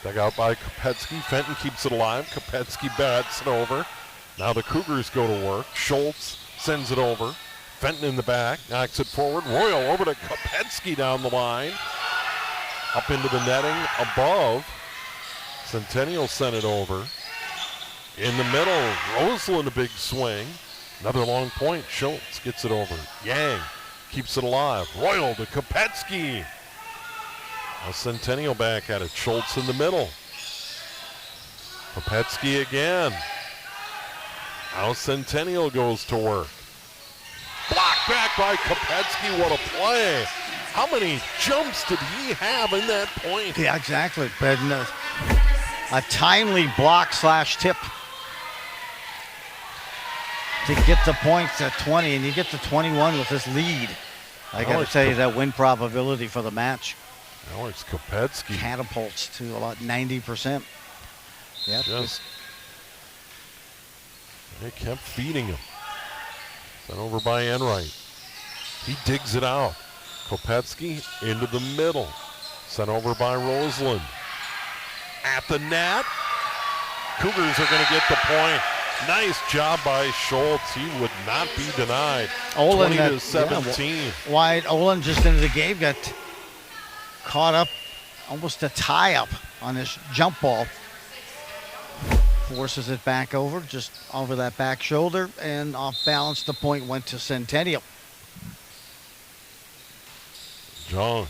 Dug out by Kopetsky. Fenton keeps it alive. Kopetsky bats it over. Now the Cougars go to work. Schultz sends it over. Fenton in the back, knocks it forward. Royal over to Kopetsky down the line. Up into the netting above. Centennial sent it over. In the middle, Roseland a big swing. Another long point. Schultz gets it over. Yang keeps it alive. Royal to Kopetsky. Now Centennial back at it. Schultz in the middle. Kopetsky again. Now Centennial goes to work. Blocked back by Kopetsky. What a play. How many jumps did he have in that point? Yeah, exactly. But a timely block / tip to get the points at 20, and you get to 21 with this lead. I got to tell you, that win probability for the match. Now it's Kopetsky. Catapults to about 90%. Yep. They kept feeding him. Sent over by Enright. He digs it out. Kopetsky into the middle. Sent over by Roseland. At the net. Cougars are going to get the point. Nice job by Schultz. He would not be denied. Olin 20-17. Wide. Olin just into the game, got caught up, almost a tie-up on this jump ball. Forces it back over, just over that back shoulder, and off balance. The point went to Centennial. John.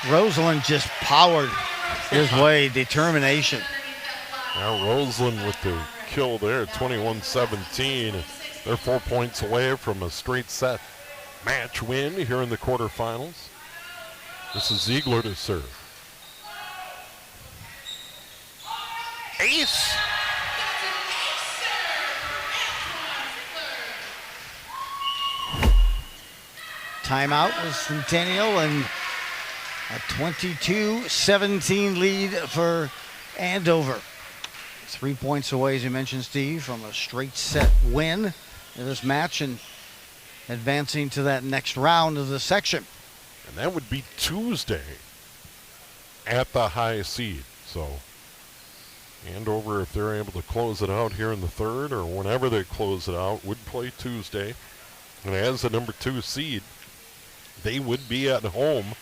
Roseland just powered his way, determination. Now Roseland with the kill there, 21-17. They're 4 points away from a straight set match win here in the quarterfinals. This is Ziegler to serve. Ace. Timeout was Centennial, and a 22-17 lead for Andover. 3 points away, as you mentioned, Steve, from a straight set win in this match and advancing to that next round of the section. And that would be Tuesday at the high seed. So Andover, if they're able to close it out here in the third or whenever they close it out, would play Tuesday. And as the number 2 seed, they would be at home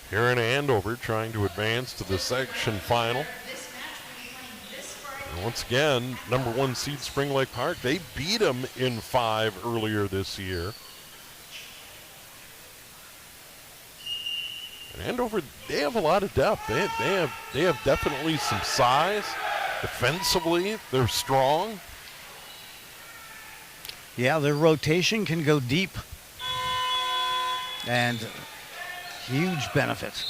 here in Andover trying to advance to the section final. And once again, number 1 seed Spring Lake Park, they beat them in 5 earlier this year. And Andover, they have a lot of depth. They have definitely some size. Defensively, they're strong. Yeah, their rotation can go deep. And huge benefits.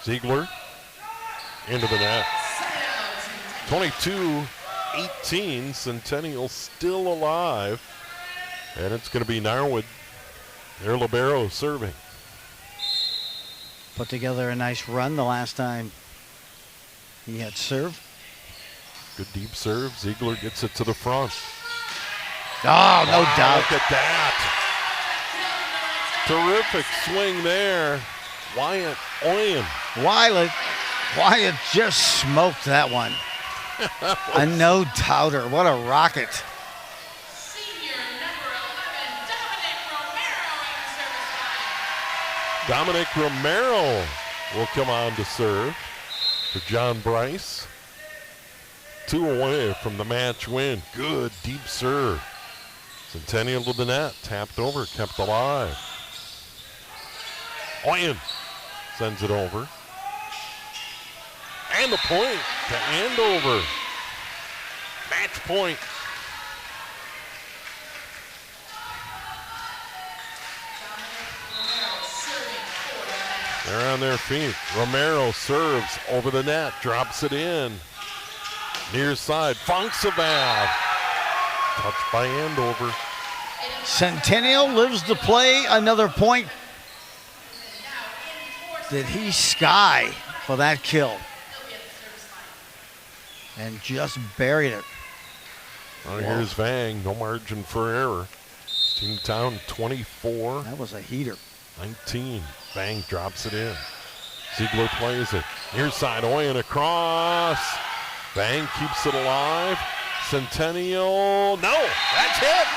Ziegler into the net. 22-18, Centennial still alive. And it's going to be Narwood. Their libero serving. Put together a nice run the last time he had served. Good deep serve. Ziegler gets it to the front. Oh, no doubt. Look at that. Terrific swing there. Wyatt Oyen. Wyatt just smoked that one. A no-doubter. What a rocket. Dominic Romero will come on to serve for John Bryce. 2 away from the match win. Good deep serve. Centennial to the net. Tapped over, kept alive. Oyen sends it over. And the point to Andover. Match point. They're on their feet. Romero serves over the net, drops it in. Near side, Funksaval. Touched by Andover. Centennial lives to play another point. Did he sky for that kill? And just buried it. Oh, here's Vang, no margin for error. Steamtown 24. That was a heater. 19. Vang drops it in. Ziegler plays it. Near side, Oyen across. Vang keeps it alive. Centennial, no, that's it.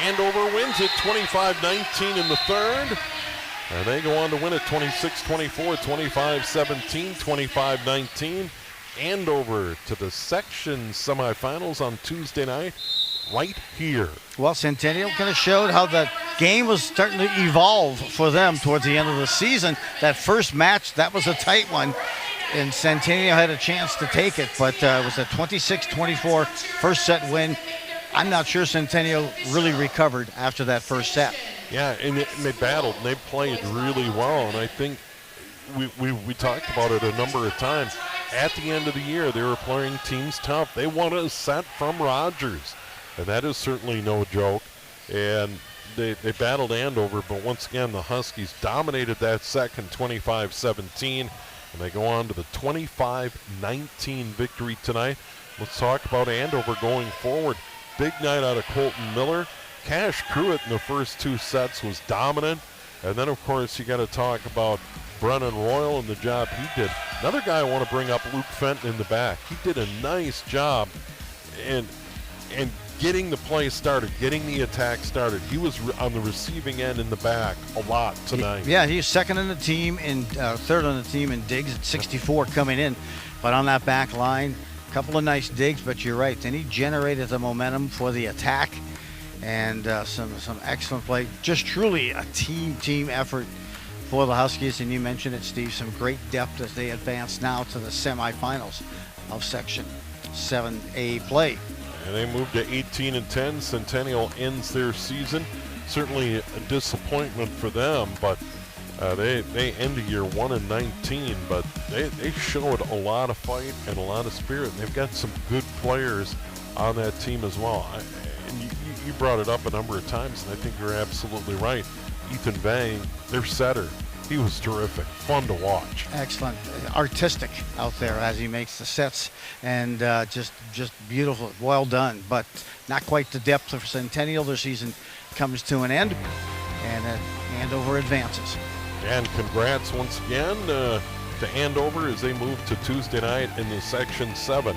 Andover wins it 25-19 in the third. And they go on to win it 26-24, 25-17, 25-19. Andover to the section semifinals on Tuesday night, right here. Well, Centennial kind of showed how the game was starting to evolve for them towards the end of the season. That first match, that was a tight one, and Centennial had a chance to take it, but it was a 26-24 first set win. I'm not sure Centennial really recovered after that first set. Yeah, and they battled, and they played really well, and I think we talked about it a number of times. At the end of the year, they were playing teams tough. They wanted a set from Rogers, and that is certainly no joke. And they battled Andover, but once again, the Huskies dominated that second 25-17, and they go on to the 25-19 victory tonight. Let's talk about Andover going forward. Big night out of Colton Miller. Cash Pruitt in the first 2 sets was dominant. And then, of course, you got to talk about Brennan Royal and the job he did. Another guy I want to bring up, Luke Fenton in the back. He did a nice job and getting the play started, getting the attack started. He was on the receiving end in the back a lot tonight. Yeah, he's second on the team and third on the team in digs at 64 coming in. But on that back line, a couple of nice digs, but you're right. Then he generated the momentum for the attack and some excellent play. Just truly a team effort for the Huskies, and you mentioned it, Steve, some great depth as they advance now to the semifinals of Section 7A play. And they move to 18-10. Centennial ends their season. Certainly a disappointment for them, but they end the year 1-19, but they showed a lot of fight and a lot of spirit, and they've got some good players on that team as well. And you brought it up a number of times, and I think you're absolutely right. Ethan Vang, their setter, he was terrific, fun to watch. Excellent, artistic out there as he makes the sets, and just beautiful, well done. But not quite the depth of Centennial. Their season comes to an end, and Andover advances. And congrats once again to Andover as they move to Tuesday night in the Section 7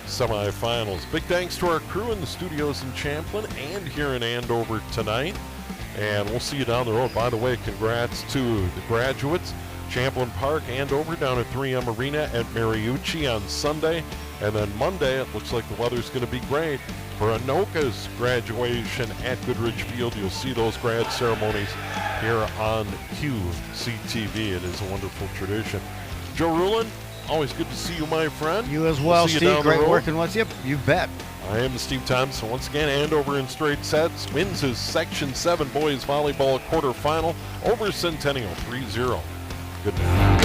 semifinals. Big thanks to our crew in the studios in Champlin and here in Andover tonight. And we'll see you down the road. By the way, congrats to the graduates. Champlin Park, Andover, down at 3M Arena at Mariucci on Sunday. And then Monday, it looks like the weather's going to be great for Anoka's graduation at Goodrich Field. You'll see those grad ceremonies here on QCTV. It is a wonderful tradition. Joe Rulin, always good to see you, my friend. You as well, Steve. Great working with you. You bet. I am Steve Thompson. Once again, Andover in straight sets wins his Section 7 boys volleyball quarterfinal over Centennial 3-0. Good night.